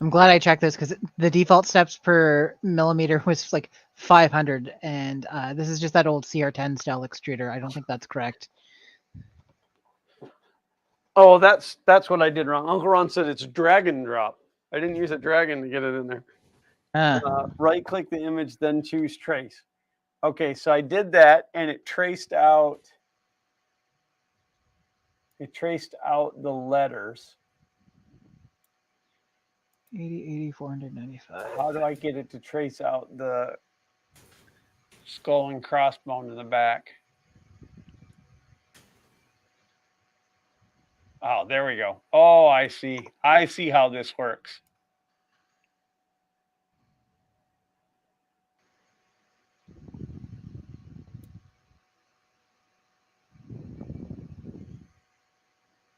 I'm glad I checked this because the default steps per millimeter was like 500, and this is just that old CR10 style extruder. I don't think that's correct. Oh, that's what I did wrong. Uncle Ron said it's drag and drop. I didn't use a dragon to get it in there. Right click the image, then choose trace. Okay, so I did that, and it traced out the letters. 80, 495. How do I get it to trace out the skull and crossbone in the back? Oh, there we go. Oh, I see. I see how this works.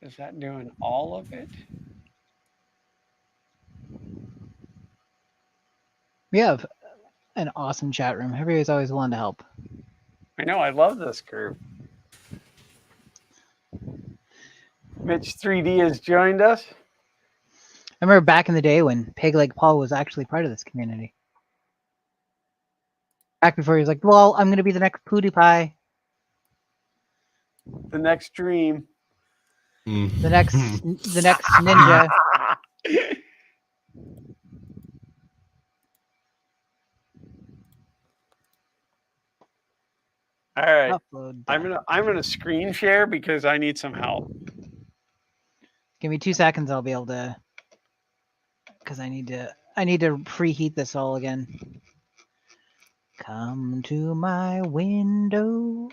Is that doing all of it? We have an awesome chat room. Everybody's always willing to help. I know. I love this group. Mitch 3D has joined us. I remember back in the day when Peg Leg Paul was actually part of this community. Back before he was like, well, I'm going to be the next PewDiePie. The next dream. The next ninja. All right. Upload. I'm gonna screen share because I need some help. Give me 2 seconds. I'll be able to, because I need to preheat this all again. Come to my window.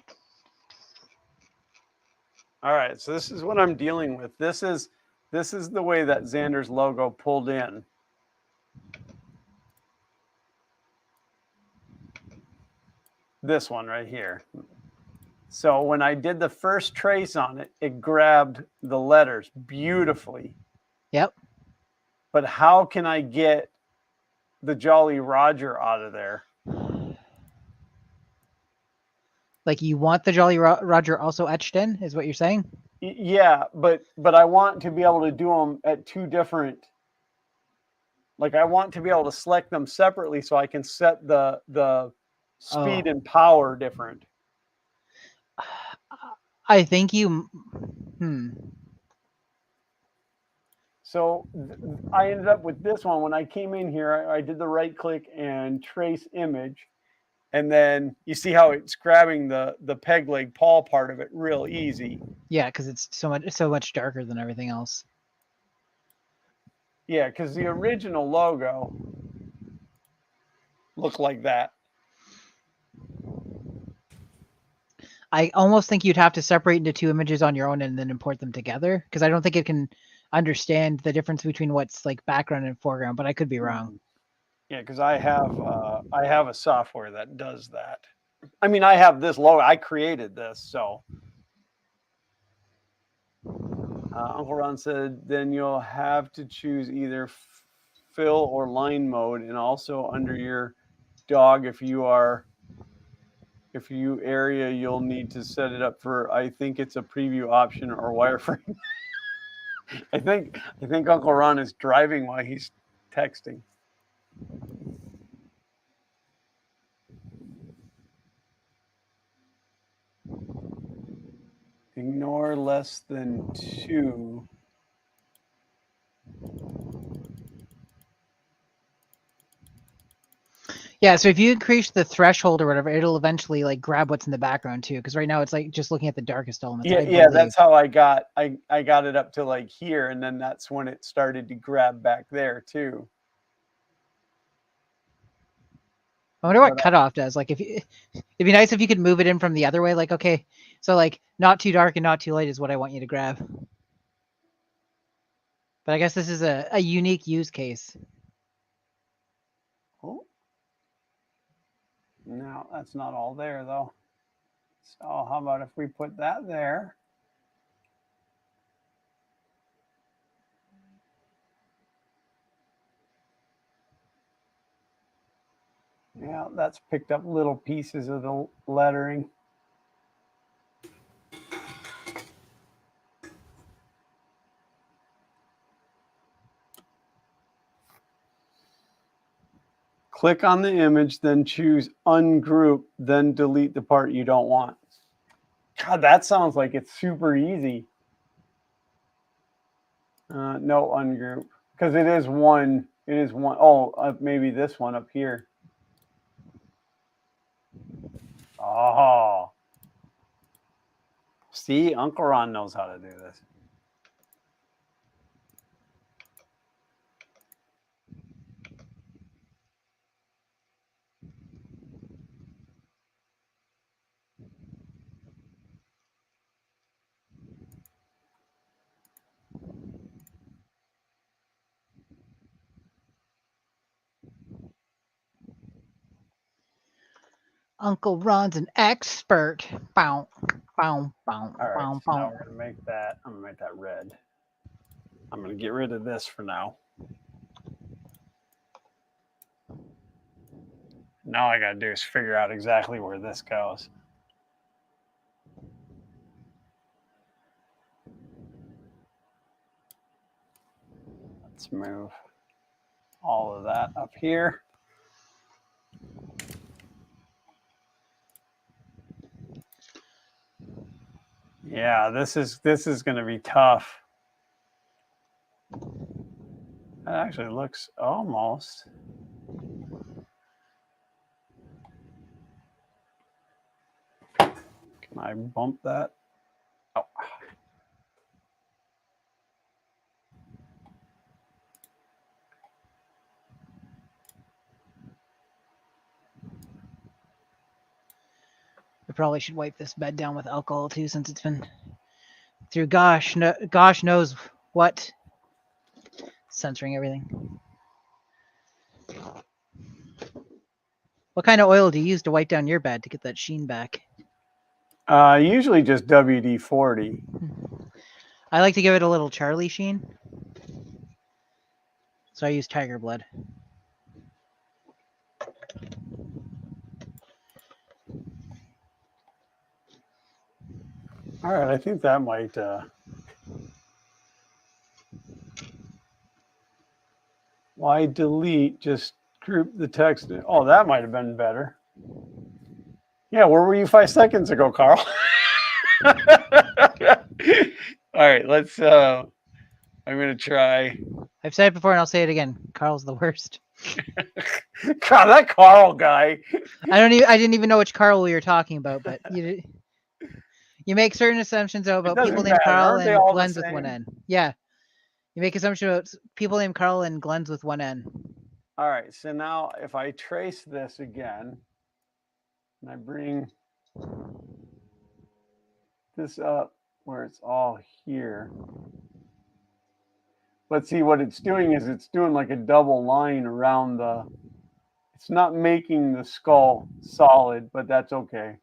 All right, so this is what I'm dealing with. This is the way that Xander's logo pulled in. This one right here. So when I did the first trace on it, it grabbed the letters beautifully. Yep. But how can I get the Jolly Roger out of there? Like you want the Jolly Roger also etched in, is what you're saying? Yeah, but I want to be able to do them at two different. Like I want to be able to select them separately so I can set the speed and power different. I think you. So I ended up with this one. When I came in here, I did the right click and trace image. And then you see how it's grabbing the peg leg paw part of it real easy. Yeah, because it's so much darker than everything else. Yeah, because the original logo looked like that. I almost think you'd have to separate into two images on your own and then import them together, because I don't think it can understand the difference between what's like background and foreground, but I could be wrong. Yeah, because I have a software that does that. I mean, I have this logo. I created this, so. Uncle Ron said, then you'll have to choose either fill or line mode, and also under your dog, if you area, you'll need to set it up for, I think it's a preview option or wireframe. I think Uncle Ron is driving while he's texting. Ignore less than 2. Yeah, so if you increase the threshold or whatever, it'll eventually like grab what's in the background too. Because right now it's like just looking at the darkest elements. Yeah, that's how I got it up to like here, and then that's when it started to grab back there too. I wonder what cutoff does. Like, it'd be nice if you could move it in from the other way. Like, okay, so like not too dark and not too light is what I want you to grab. But I guess this is a unique use case. Oh, no, that's not all there though. So how about if we put that there? Yeah, that's picked up little pieces of the lettering. Click on the image, then choose ungroup, then delete the part you don't want. God, that sounds like it's super easy. No ungroup, because it is one. It is one. Oh, maybe this one up here. Oh, see, Uncle Ron knows how to do this. Uncle Ron's an expert. Bow, bow, bow, All right, bow, so bow. now we're gonna make that. I'm gonna make that red. I'm gonna get rid of this for now. Now all I gotta do is figure out exactly where this goes. Let's move all of that up here. Yeah, this is going to be tough. That actually looks almost. Can I bump that? Oh. I probably should wipe this bed down with alcohol too, since it's been through gosh knows what, censoring everything. What kind of oil do you use to wipe down your bed to get that sheen back? Usually just WD-40. I like to give it a little Charlie sheen, so I use tiger blood. All right, I think that might. Why delete? Just group the text. Oh, that might have been better. Yeah, where were you 5 seconds ago, Carl? All right, let's I'm gonna try. I've said it before and I'll say it again. Carl's the worst. God, that Carl guy. I didn't even know which Carl we were talking about, but you make certain assumptions about people doesn't named matter. Carl Aren't they and all the Glenn's with one same? N. Yeah. You make assumptions about people named Carl and Glenn's with one N. All right, so now if I trace this again, and I bring this up where it's all here. Let's see what it's doing is it's doing like a double line around the, it's not making the skull solid, but that's okay.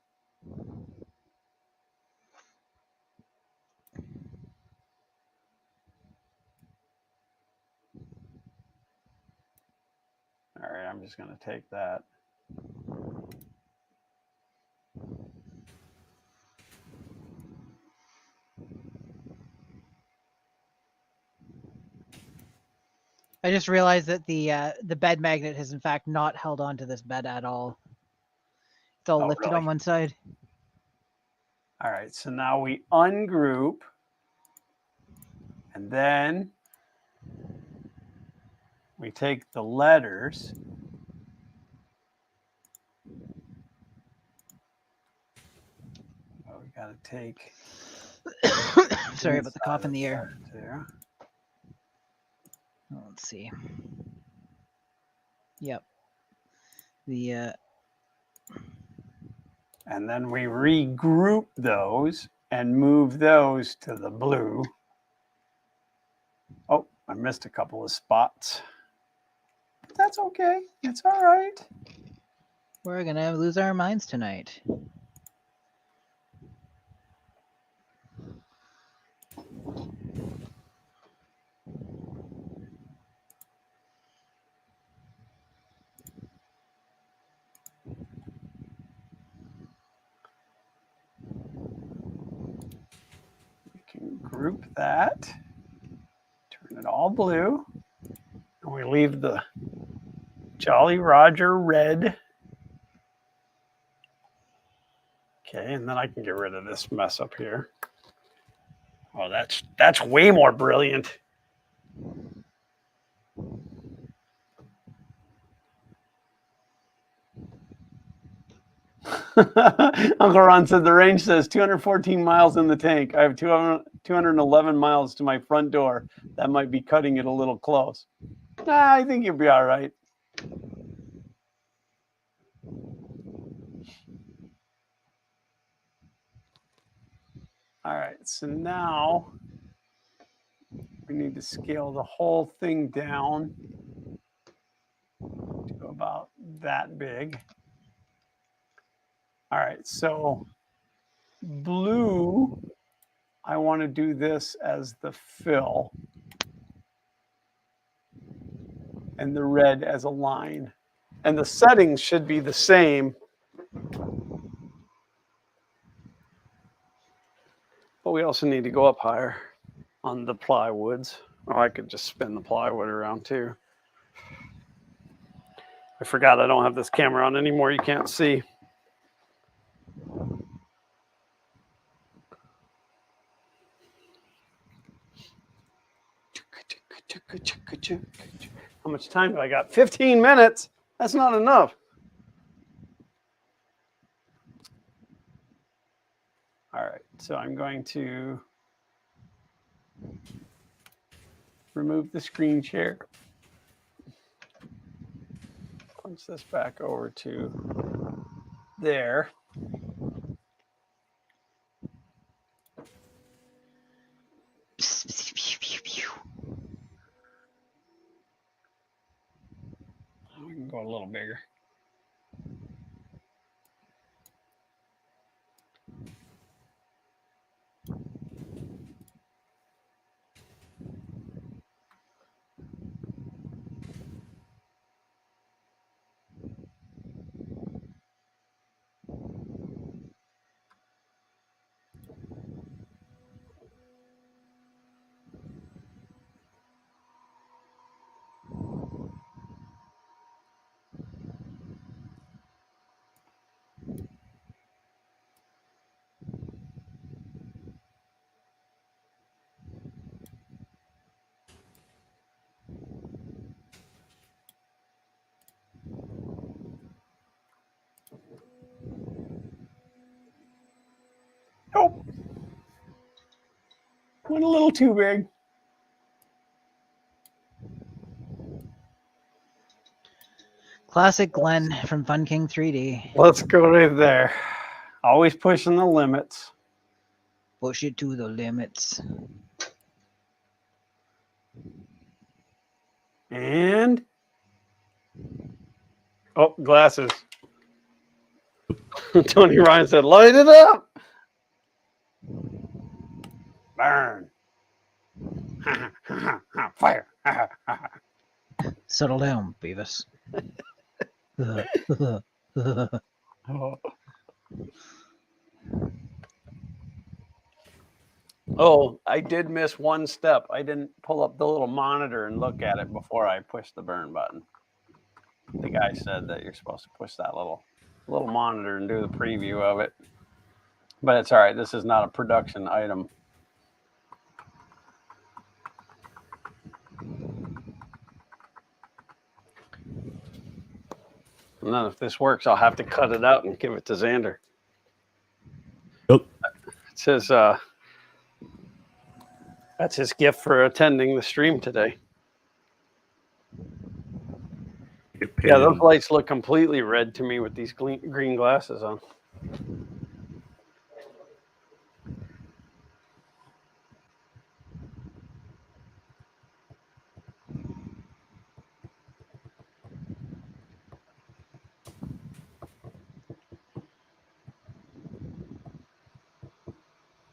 All right, I'm just going to take that. I just realized that the bed magnet has in fact not held on to this bed at all. It's all lifted really? on one side. All right, so now we ungroup, and then we take the letters. Oh, we got to take. Sorry about the cough in the air. There. Let's see. Yep. The And then we regroup those and move those to the blue. Oh, I missed a couple of spots. But that's okay. It's all right. we're gonna lose our minds tonight. We can group that, turn it all blue, and we leave the Jolly Roger red. Okay, and then I can get rid of this mess up here. Oh, that's way more brilliant. Uncle Ron said the range says 214 miles in the tank. I have 211 miles to my front door. That might be cutting it a little close. Nah, I think you'll be all right. All right, so now we need to scale the whole thing down to about that big. All right, so blue, I want to do this as the fill and the red as a line. And the settings should be the same. But we also need to go up higher on the plywoods. Or I could just spin the plywood around too. I forgot I don't have this camera on anymore. You can't see. How much time do I got? 15 minutes. That's not enough. All right, so I'm going to remove the screen share. Punch this back over to there. We can go a little bigger. Went a little too big. Classic Glenn from Fun King 3D. Let's go right there. Always pushing the limits. Push it to the limits. And oh, glasses. Tony Ryan said, light it up. Burn. Fire. Settle down, Beavis. Oh, I did miss one step. I didn't pull up the little monitor and look at it before I pushed the burn button. The guy said that you're supposed to push that little monitor and do the preview of it. But it's all right. This is not a production item. And then if this works, I'll have to cut it out and give it to Xander. Yep. It's his, that's his gift for attending the stream today. Yeah, those lights look completely red to me with these green glasses on.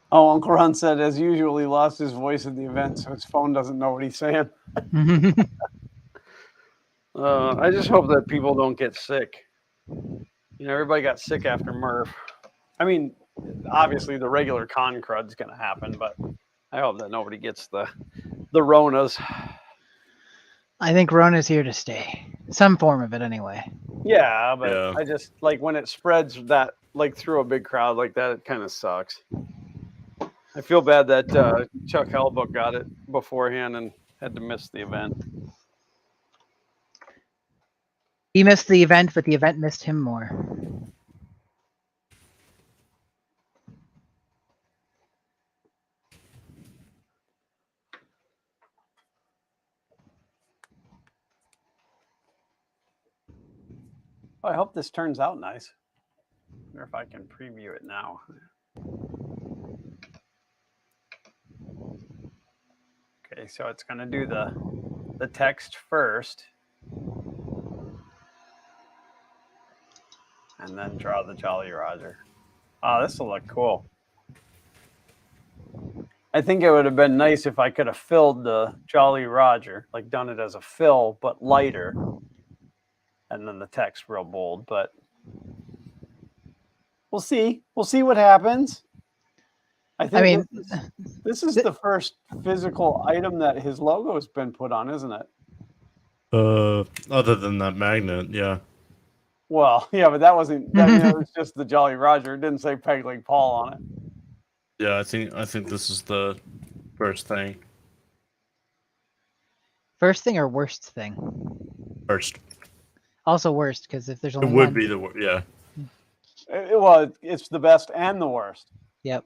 Oh, Uncle Ron said, as usual, he lost his voice at the event, so his phone doesn't know what he's saying. I just hope that people don't get sick. You know, everybody got sick after Murph. I mean, obviously the regular con crud's going to happen, but I hope that nobody gets the Ronas. I think Rona's here to stay. Some form of it, anyway. Yeah, but Yeah. I just, like, when it spreads that, like, through a big crowd like that, it kind of sucks. I feel bad that Chuck Hellbook got it beforehand and had to miss the event. He missed the event, but the event missed him more. Oh, I hope this turns out nice. I wonder if I can preview it now. Okay, so it's going to do the text first. And then draw the Jolly Roger. Oh, this will look cool. I think it would have been nice if I could have filled the Jolly Roger, like done it as a fill, but lighter. And then the text real bold, but we'll see. We'll see what happens. I think this is the first physical item that his logo has been put on, isn't it? Other than that magnet, yeah. Well, yeah, but that wasn't. That, it was just the Jolly Roger. It didn't say Peg Leg Paul on it. Yeah, I think this is the first thing. First thing or worst thing? First. Also worst, because if there's only It would one. be the worst, yeah. Well, it's the best and the worst. Yep.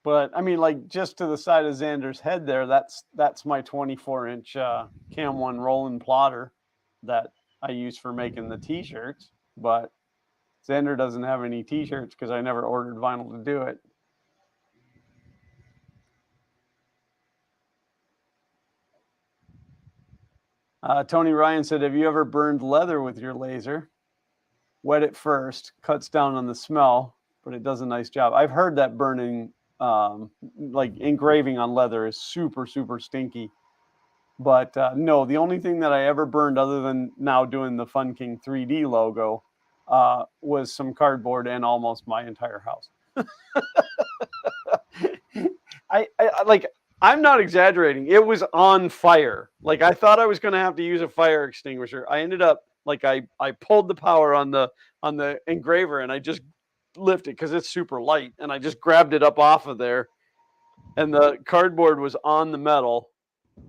But I mean, like, just to the side of Xander's head there, that's my 24-inch Cam 1 Roland plotter that I use for making the T-shirts. But Xander doesn't have any T-shirts because I never ordered vinyl to do it. Tony Ryan said, have you ever burned leather with your laser? Wet it first, cuts down on the smell, but it does a nice job. I've heard that burning, like engraving on leather is super, super stinky. But no, the only thing that I ever burned other than now doing the Fun King 3D logo was some cardboard and almost my entire house. I'm not exaggerating. It was on fire. Like, I thought I was going to have to use a fire extinguisher. I ended up, like, I pulled the power on the engraver and I just lifted because it's super light. And I just grabbed it up off of there. And the cardboard was on the metal.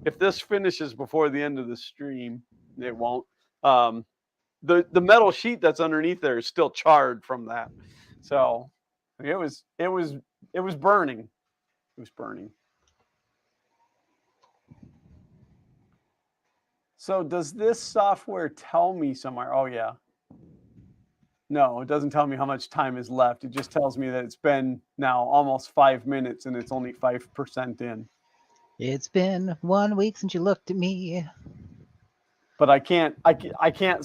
If this finishes before the end of the stream, it won't. The metal sheet that's underneath there is still charred from that. So it was burning. It was burning. So does this software tell me somewhere? Oh, yeah. No, it doesn't tell me how much time is left. It just tells me that it's been now almost 5 minutes and it's only 5% in. It's been 1 week since you looked at me. But I can't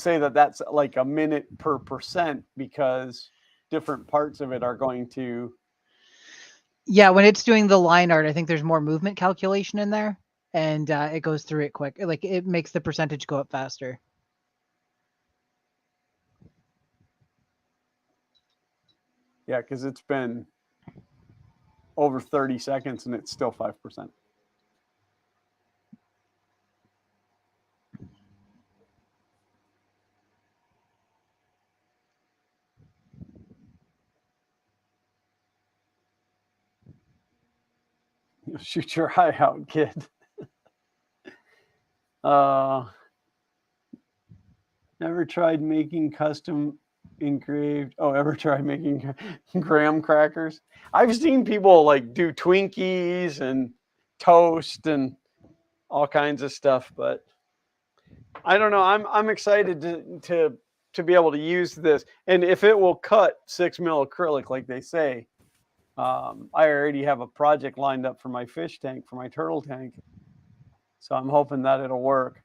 say that that's like a minute per percent because different parts of it are going to. Yeah, when it's doing the line art, I think there's more movement calculation in there, and it goes through it quick. Like it makes the percentage go up faster. Yeah, because it's been over 30 seconds and it's still 5%. You'll shoot your eye out, kid. Never tried making custom engraved. Oh, ever tried making graham crackers? I've seen people like do Twinkies and toast and all kinds of stuff, but I don't know. I'm excited to be able to use this, and if it will cut 6mm acrylic like they say. I already have a project lined up for my fish tank, for my turtle tank, so I'm hoping that it'll work.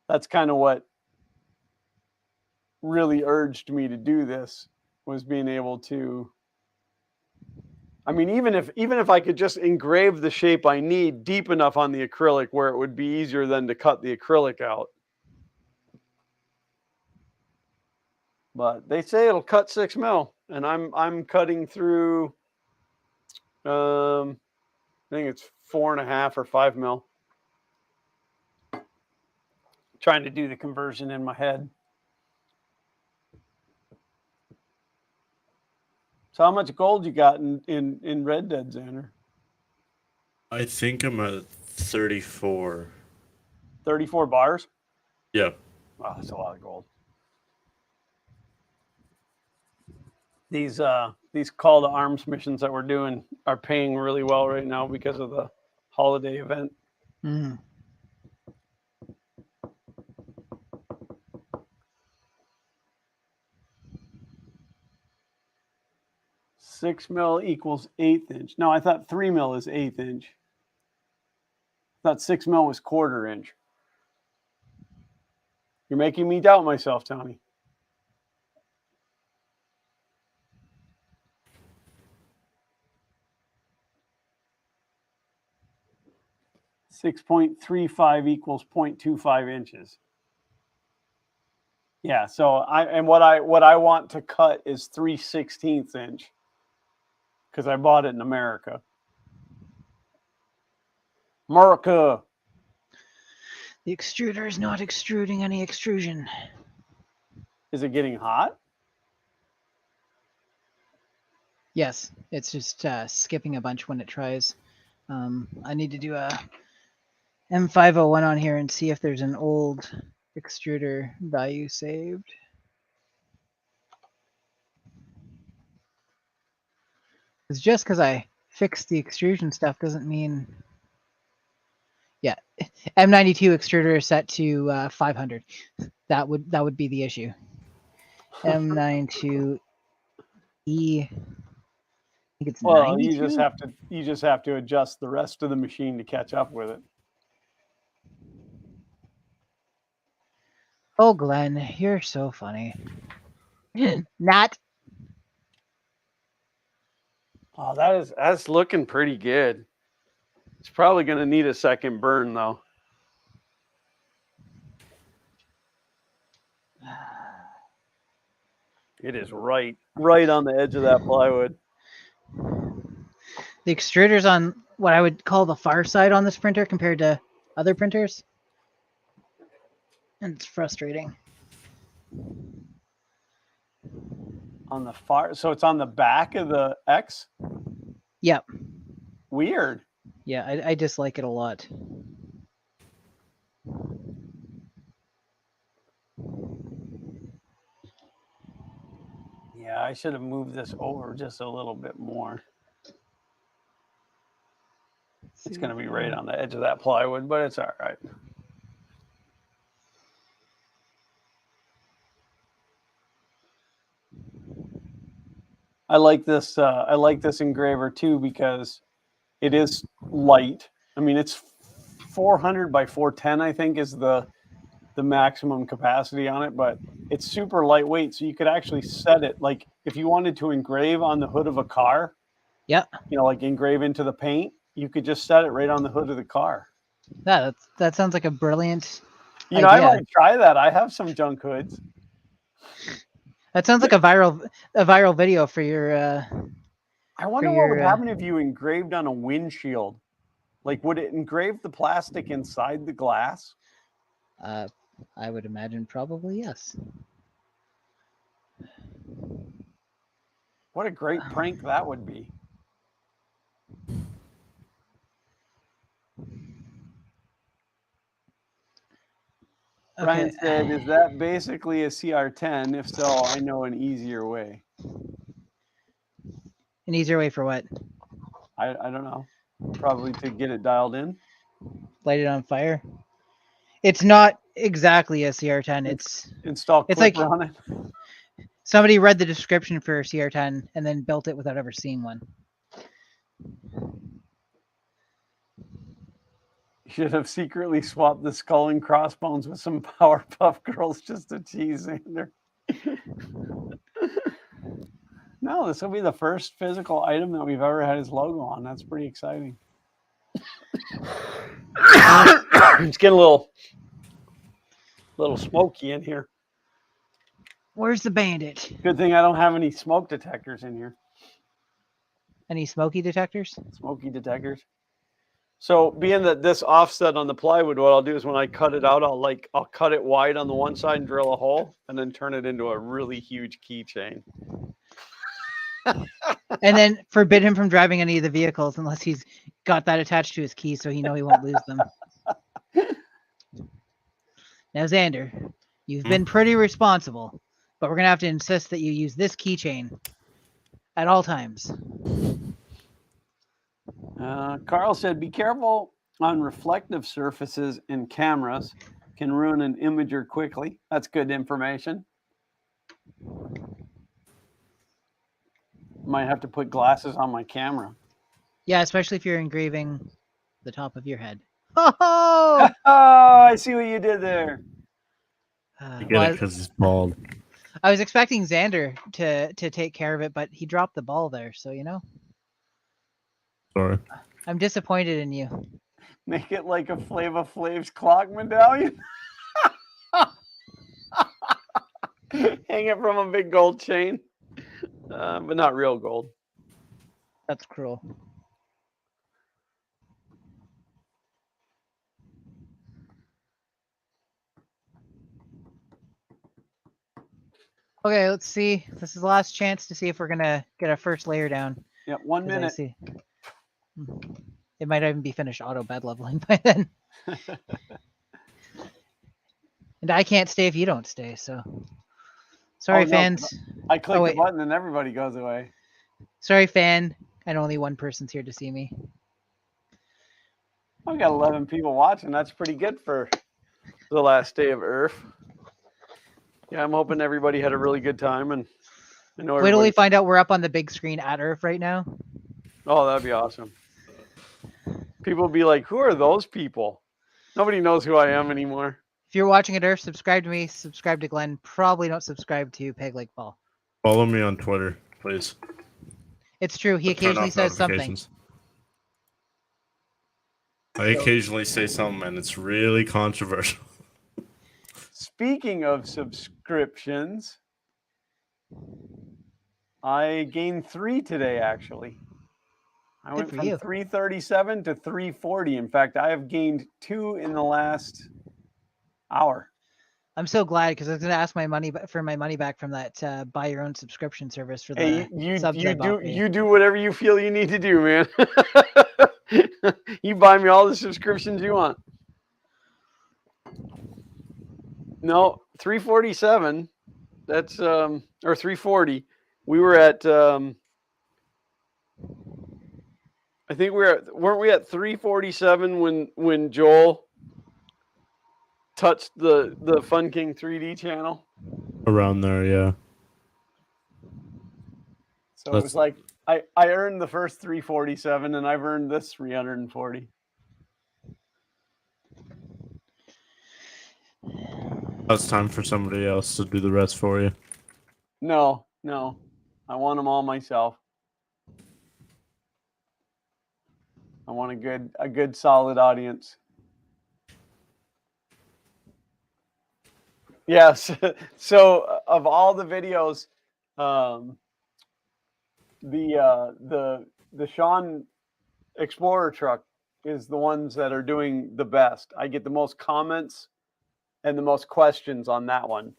That's kind of what really urged me to do this, was being able to, I mean, even if I could just engrave the shape I need deep enough on the acrylic where it would be easier than to cut the acrylic out. But they say it'll cut 6mm, and I'm cutting through I think it's 4.5 or 5mm. Trying to do the conversion in my head. So how much gold you got in Red Dead, Xander? I think I'm at 34. 34 bars? Yeah. Wow, that's a lot of gold. These call to arms missions that we're doing are paying really well right now because of the holiday event. Mm. 6mm equals 1/8 inch. No, I thought 3mm is 1/8 inch. I thought 6mm was 1/4 inch. You're making me doubt myself, Tony. .35 equals 0.25 inches. Yeah, so what I want to cut is 3/16 inch because I bought it in America. America. The extruder is not extruding any extrusion. Is it getting hot? Yes, it's just skipping a bunch when it tries. I need to do a M501 on here and see if there's an old extruder value saved. It's just because I fixed the extrusion stuff doesn't mean. Yeah, M92 extruder is set to 500. That would be the issue. M92E. I think it's Well, 92. you just have to adjust the rest of the machine to catch up with it. Oh, Glenn, you're so funny. Not. Oh, that's looking pretty good. It's probably going to need a second burn though. It is right on the edge of that plywood. The extruder's on what I would call the far side on this printer compared to other printers. And it's frustrating. On the far, so it's on the back of the X? Yep. Weird. Yeah, I dislike it a lot. Yeah, I should have moved this over just a little bit more. It's going to be right on the edge of that plywood, but it's all right. I like this engraver too because it is light. I mean, it's 400 by 410, I think, is the maximum capacity on it, but it's super lightweight, so you could actually set it like if you wanted to engrave on the hood of a car. Yeah. You know, like engrave into the paint, you could just set it right on the hood of the car. That sounds like a brilliant idea. I might try that. I have some junk hoods. That sounds like a viral video for your. I wonder what would happen if you engraved on a windshield. Like, would it engrave the plastic inside the glass? I would imagine probably yes. What a great prank that would be. Brian said, is that basically a CR10? If so, I know an easier way. An easier way for what? I don't know. Probably to get it dialed in. Light it on fire. It's not exactly a CR10. It's install clipper on it. Somebody read the description for a CR10 and then built it without ever seeing one. Should have secretly swapped the skull and crossbones with some Powerpuff Girls just to tease Xander. No, this will be the first physical item that we've ever had his logo on. That's pretty exciting. It's getting a little smoky in here. Where's the bandit? Good thing I don't have any smoke detectors in here. Any smoky detectors? Smoky detectors. So being that this offset on the plywood, what I'll do is when I cut it out, I'll cut it wide on the one side and drill a hole and then turn it into a really huge keychain. And then forbid him from driving any of the vehicles unless he's got that attached to his key so he won't lose them. Now, Xander, you've been pretty responsible, but we're going to have to insist that you use this keychain at all times. Carl said, be careful on reflective surfaces and cameras. Can ruin an imager quickly. That's good information. Might have to put glasses on my camera. Yeah, especially if you're engraving the top of your head. Oh, I see what you did there. You get it because he's bald. I was expecting Xander to take care of it, but he dropped the ball there, so Sorry. I'm disappointed in you. Make it like a Flava Flav's clock medallion. Hang it from a big gold chain. But not real gold. That's cruel. Okay, let's see. This is the last chance to see if we're going to get our first layer down. Yeah, 1 minute. It might even be finished auto bed leveling by then. And I can't stay if you don't stay, so. Sorry, fans. I click the button and everybody goes away. Sorry, fan. And only one person's here to see me. I've got 11 people watching. That's pretty good for the last day of Earth. Yeah, I'm hoping everybody had a really good time. And I know wait till we find out we're up on the big screen at Earth right now. Oh, that'd be awesome. People will be like, who are those people? Nobody knows who I am anymore. If you're watching at Earth, subscribe to me, subscribe to Glenn. Probably don't subscribe to Peg Lake Paul. Follow me on Twitter, please. It's true. He occasionally says something. I occasionally say something, and it's really controversial. Speaking of subscriptions, I gained 3 today, actually. I went from 337 to 340. In fact, I have gained 2 in the last hour. I'm so glad because I was going to ask my money back from that buy your own subscription service for the subs I bought me. You do whatever you feel you need to do, man. You buy me all the subscriptions you want. No, 347. That's or 340. We were at I think weren't we at 347 when Joel touched the Fun King 3D channel? Around there, yeah. So it was like I earned the first 347 and I've earned this 340. Now it's time for somebody else to do the rest for you. No. I want them all myself. I want a good solid audience. Yes. So of all the videos, the Sean Explorer truck is the ones that are doing the best. I get the most comments and the most questions on that one.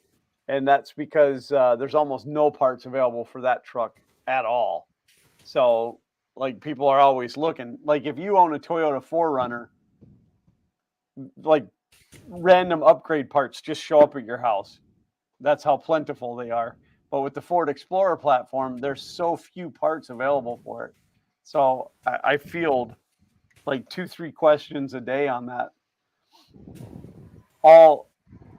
And that's because there's almost no parts available for that truck at all. So like people are always looking. Like if you own a Toyota 4Runner, like random upgrade parts just show up at your house. That's how plentiful they are. But with the Ford Explorer platform, there's so few parts available for it. So I field like 2-3 questions a day on that. All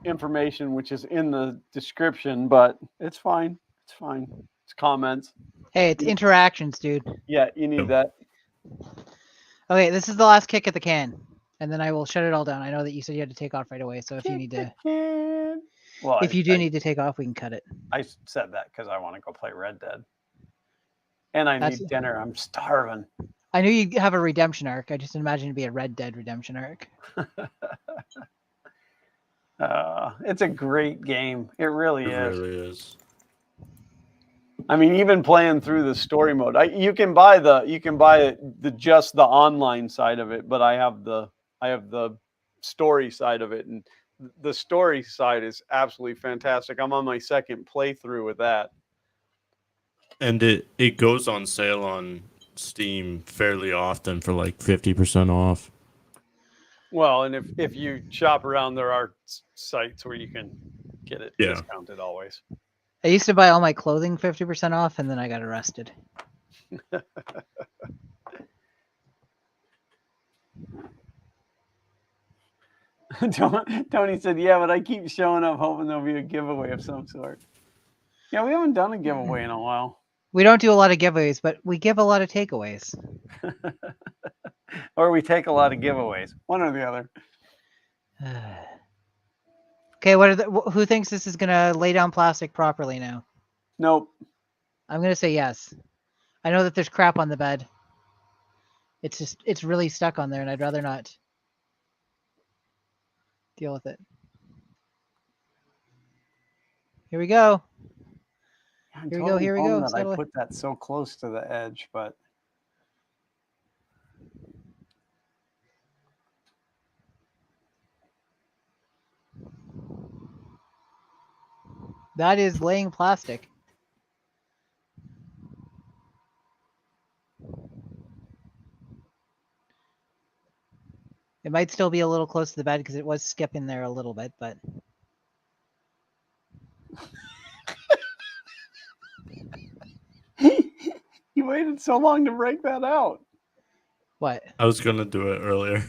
information which is in the description, but it's fine. It's fine. It's comments. Hey, it's interactions, dude. Yeah, you need that. Okay, this is the last kick at the can, and then I will shut it all down. I know that you said you had to take off right away, so if you need to, well, if you do need to take off, we can cut it. I said that because I want to go play Red Dead, and I need dinner. I'm starving. I knew you'd have a redemption arc. I just imagined it'd be a Red Dead redemption arc. It's a great game. It really is. It really is. I mean, even playing through the story mode, you can buy just the online side of it, but I have the story side of it, and the story side is absolutely fantastic. I'm on my second playthrough with that, and it goes on sale on Steam fairly often for like 50% off. Well, and if you shop around, there are sites where you can get it discounted always. I used to buy all my clothing 50% off, and then I got arrested. Tony said, yeah, but I keep showing up hoping there'll be a giveaway of some sort. Yeah, we haven't done a giveaway in a while. We don't do a lot of giveaways, but we give a lot of takeaways. Or we take a lot of giveaways. One or the other. Okay, who thinks this is going to lay down plastic properly now? Nope. I'm going to say yes. I know that there's crap on the bed. It's really stuck on there, and I'd rather not deal with it. Here we go. Here we go. I put that so close to the edge, but that is laying plastic. It might still be a little close to the bed because it was skipping there a little bit, but you waited so long to break that out. What? I was gonna do it earlier.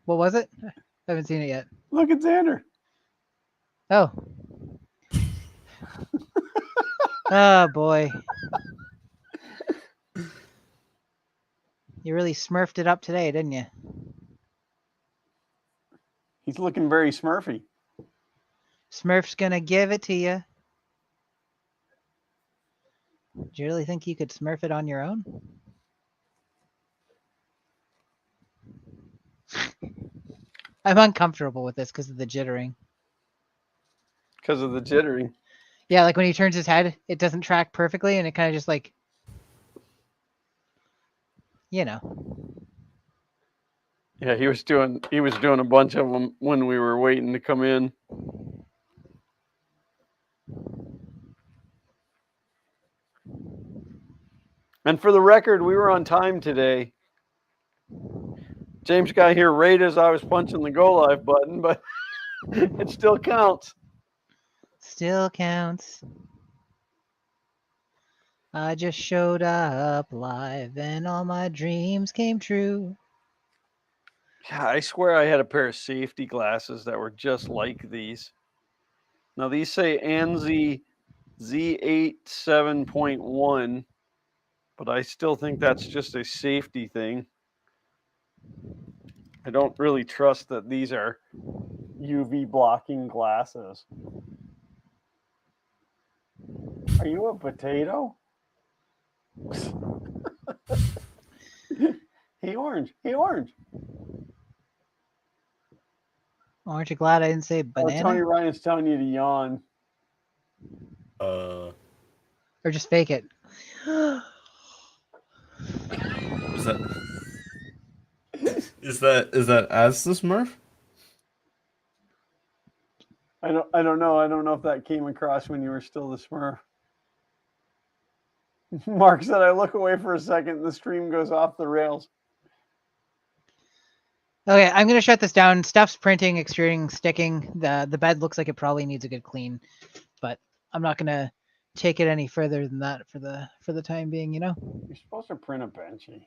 What was it? I haven't seen it yet. Look at Xander. Oh. Oh boy. You really smurfed it up today, didn't you? He's looking very smurfy. Smurf's gonna give it to you. Do you really think you could smurf it on your own? I'm uncomfortable with this because of the jittering. Because of the jittering. Yeah, like when he turns his head, it doesn't track perfectly, and it kind of just like, you know. Yeah, he was doing a bunch of them when we were waiting to come in. And for the record, we were on time today. James got here right as I was punching the go live button, but it still counts. Still counts. I just showed up live and all my dreams came true. Yeah, I swear I had a pair of safety glasses that were just like these. Now these say ANSI Z8 7.1, but I still think that's just a safety thing. I don't really trust that these are UV blocking glasses. Are you a potato? Hey, orange. Hey, orange. Aren't you glad I didn't say banana? Tony Ryan's telling you to yawn. Or just fake it. Is that as the Smurf? I don't know. I don't know if that came across when you were still the Smurf. Mark said, I look away for a second and the stream goes off the rails. Okay, I'm gonna shut this down. Stuff's printing, extruding, sticking. The bed looks like it probably needs a good clean, but I'm not gonna take it any further than that for the time being, you know? You're supposed to print a benchy.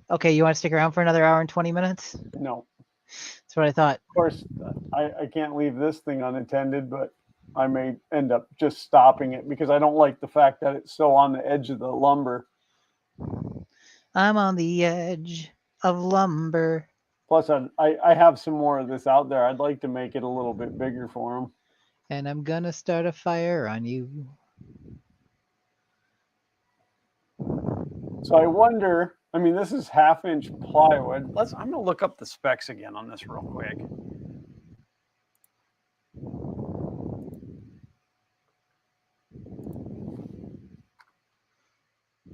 Okay, you want to stick around for another hour and 20 minutes? No. That's what I thought. Of course, I can't leave this thing unattended, but I may end up just stopping it because I don't like the fact that it's so on the edge of the lumber. I'm on the edge of lumber. Plus, I have some more of this out there. I'd like to make it a little bit bigger for them. And I'm gonna start a fire on you. So I wonder, I mean, this is 1/2-inch plywood. I'm gonna look up the specs again on this real quick.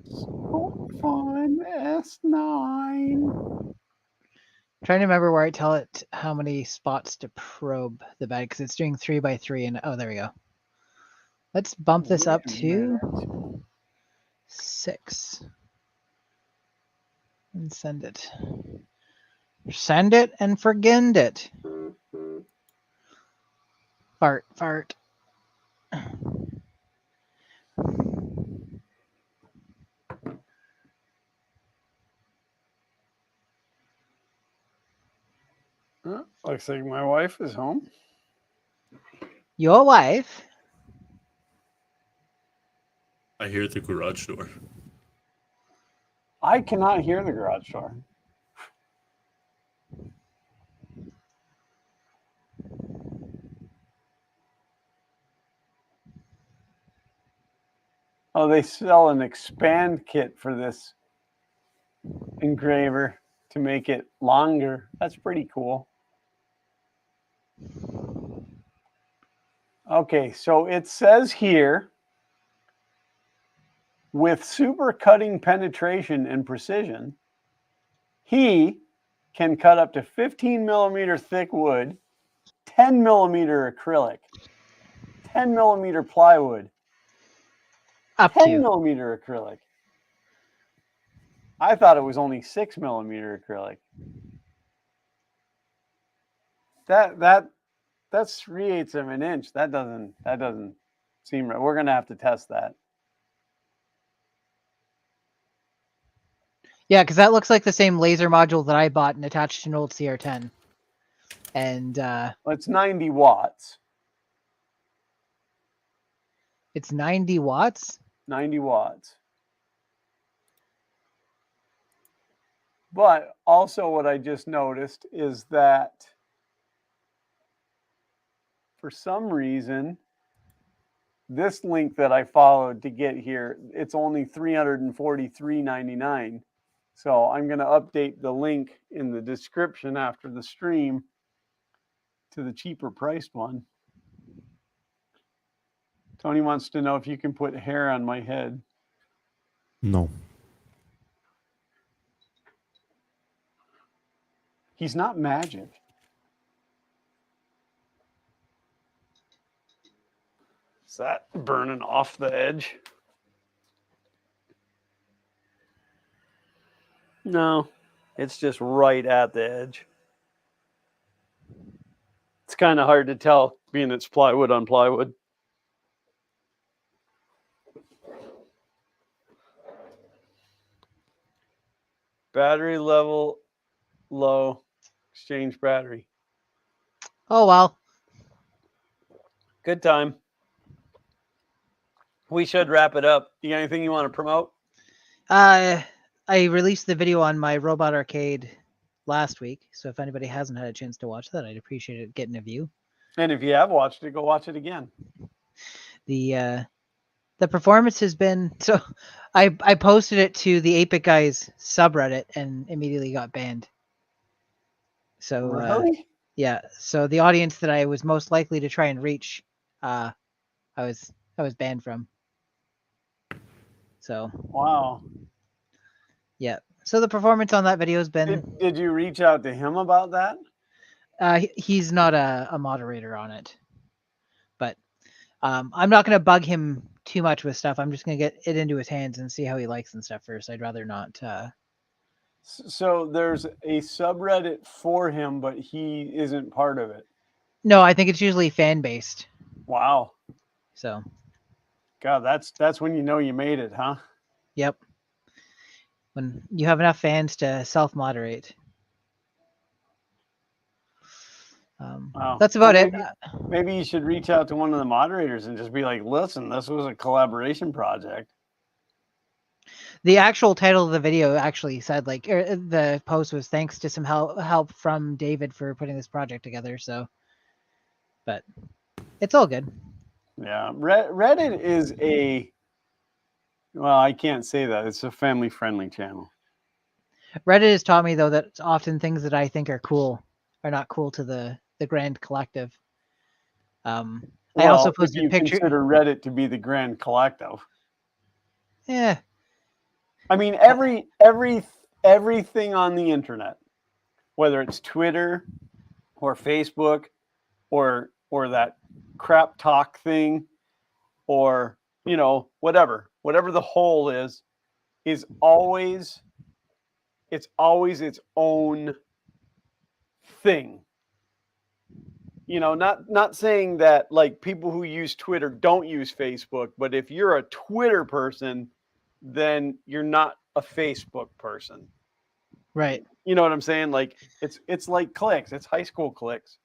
So fun, S9. Trying to remember where I tell it how many spots to probe the bed because it's doing 3x3 and oh, there we go. Let's bump this up to 6 and send it. Send it and forget it. Fart, fart. Looks like my wife is home. Your wife? I hear the garage door. I cannot hear the garage door. Oh, they sell an expand kit for this engraver to make it longer. That's pretty cool. Okay, so it says here, with super cutting penetration and precision, he can cut up to 15 millimeter thick wood, 10 millimeter acrylic, 10 millimeter plywood, Up 10 to. millimeter acrylic. I thought it was only 6 millimeter acrylic. That's 3/8 of an inch. That doesn't seem right. We're gonna have to test that. Yeah, because that looks like the same laser module that I bought and attached to an old CR10. And It's 90 watts. it's 90 watts? 90 watts. But also what I just noticed is that for some reason, this link that I followed to get here, it's only $343.99. So I'm going to update the link in the description after the stream to the cheaper priced one. Tony wants to know if you can put hair on my head. No. He's not magic. Is that burning off the edge? No, it's just right at the edge. It's kind of hard to tell being it's plywood on plywood. Battery level low. Exchange battery. Oh well. Good time. We should wrap it up. You got anything you want to promote? I released the video on my Robot Arcade last week, so if anybody hasn't had a chance to watch that, I'd appreciate it getting a view. And if you have watched it, go watch it again. The performance has been so. I posted it to the 8-Bit Guys subreddit and immediately got banned. So Really? yeah, so the audience that I was most likely to try and reach, I was banned from. So Wow. yeah, so the performance on that video has been. Did you reach out to him about that? He's not a moderator on it, but I'm not gonna bug him too much with stuff. I'm just gonna get it into his hands and see how he likes and stuff first. I'd rather not. So there's a subreddit for him, but he isn't part of it. No, I think it's usually fan based. Wow. So. God, that's when you know you made it, huh? Yep. When you have enough fans to self-moderate. Wow. That's about Well, it. Maybe you should reach out to one of the moderators and just be like, listen, this was a collaboration project. The actual title of the video actually said the post was thanks to some help from David for putting this project together. So, but it's all good. Yeah, Reddit is well, I can't say that. It's a family-friendly channel. Reddit has taught me though that often things that I think are cool are not cool to the grand collective. I also posted if you pictures. consider Reddit to be the grand collective. Yeah. I mean, everything on the internet, whether it's Twitter or Facebook or that crap talk thing, or whatever the whole is always its own thing. Not saying that like people who use Twitter don't use Facebook, but if you're a Twitter person, then you're not a Facebook person. Right. You know what I'm saying? Like it's like clicks. It's high school clicks.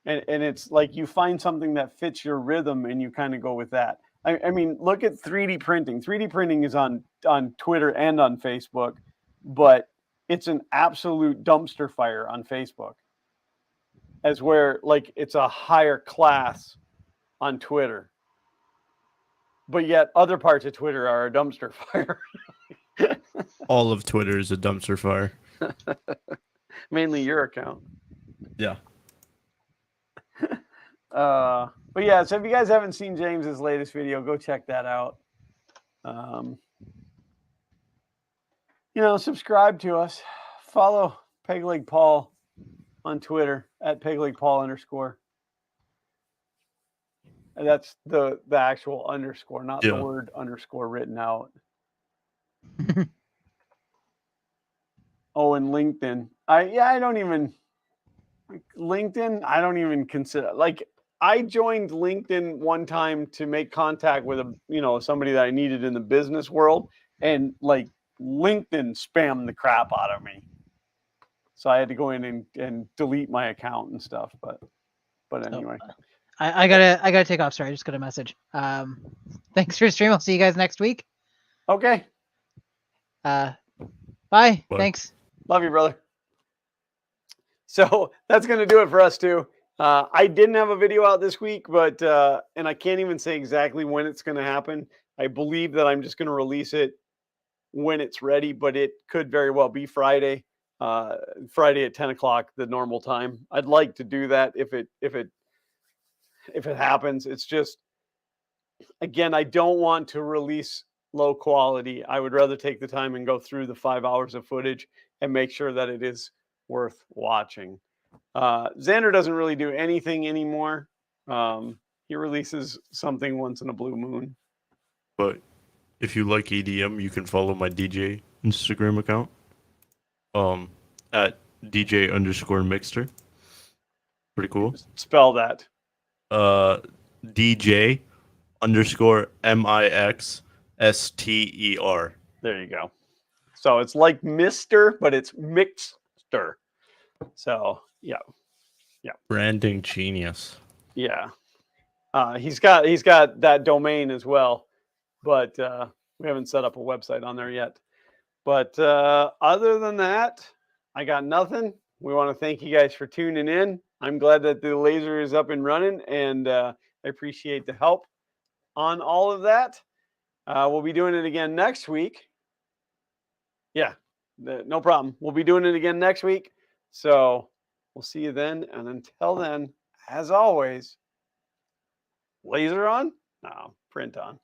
And it's like you find something that fits your rhythm and you kind of go with that. I mean, look at 3D printing. 3D printing is on Twitter and on Facebook, but it's an absolute dumpster fire on Facebook. As where like it's a higher class on Twitter. But yet other parts of Twitter are a dumpster fire. All of Twitter is a dumpster fire. Mainly your account. Yeah. But yeah, so if you guys haven't seen James's latest video, go check that out. Subscribe to us. Follow Pegleg Paul on Twitter at @PeglegPaul_. And that's the actual underscore, not the word underscore written out. Oh, and LinkedIn. I don't even consider, like, I joined LinkedIn one time to make contact with somebody that I needed in the business world, and like LinkedIn spammed the crap out of me. So I had to go in and delete my account and stuff. But anyway. I gotta take off. Sorry, I just got a message. Thanks for the stream. I'll see you guys next week. Okay. Bye. Thanks. Love you, brother. So that's gonna do it for us too. I didn't have a video out this week, but and I can't even say exactly when it's gonna happen. I believe that I'm just gonna release it when it's ready, but it could very well be Friday. Friday at 10 o'clock, the normal time. I'd like to do that if it happens. It's just, again, I don't want to release low quality. I would rather take the time and go through the 5 hours of footage and make sure that it is worth watching. Xander doesn't really do anything anymore. He releases something once in a blue moon. But if you like EDM, you can follow my DJ Instagram account. At DJ_Mixter. Pretty cool. Spell that. DJ__Mixter. _MIXSTER. There you go. So it's like Mister, but it's Mixter. So yeah, Branding genius. yeah. He's got that domain as well, but we haven't set up a website on there yet. But other than that, I got nothing. We want to thank you guys for tuning in. I'm glad that the laser is up and running, and I appreciate the help on all of that. We'll be doing it again next week. Yeah, no problem. We'll be doing it again next week. So we'll see you then. And until then, as always, laser on? No, print on.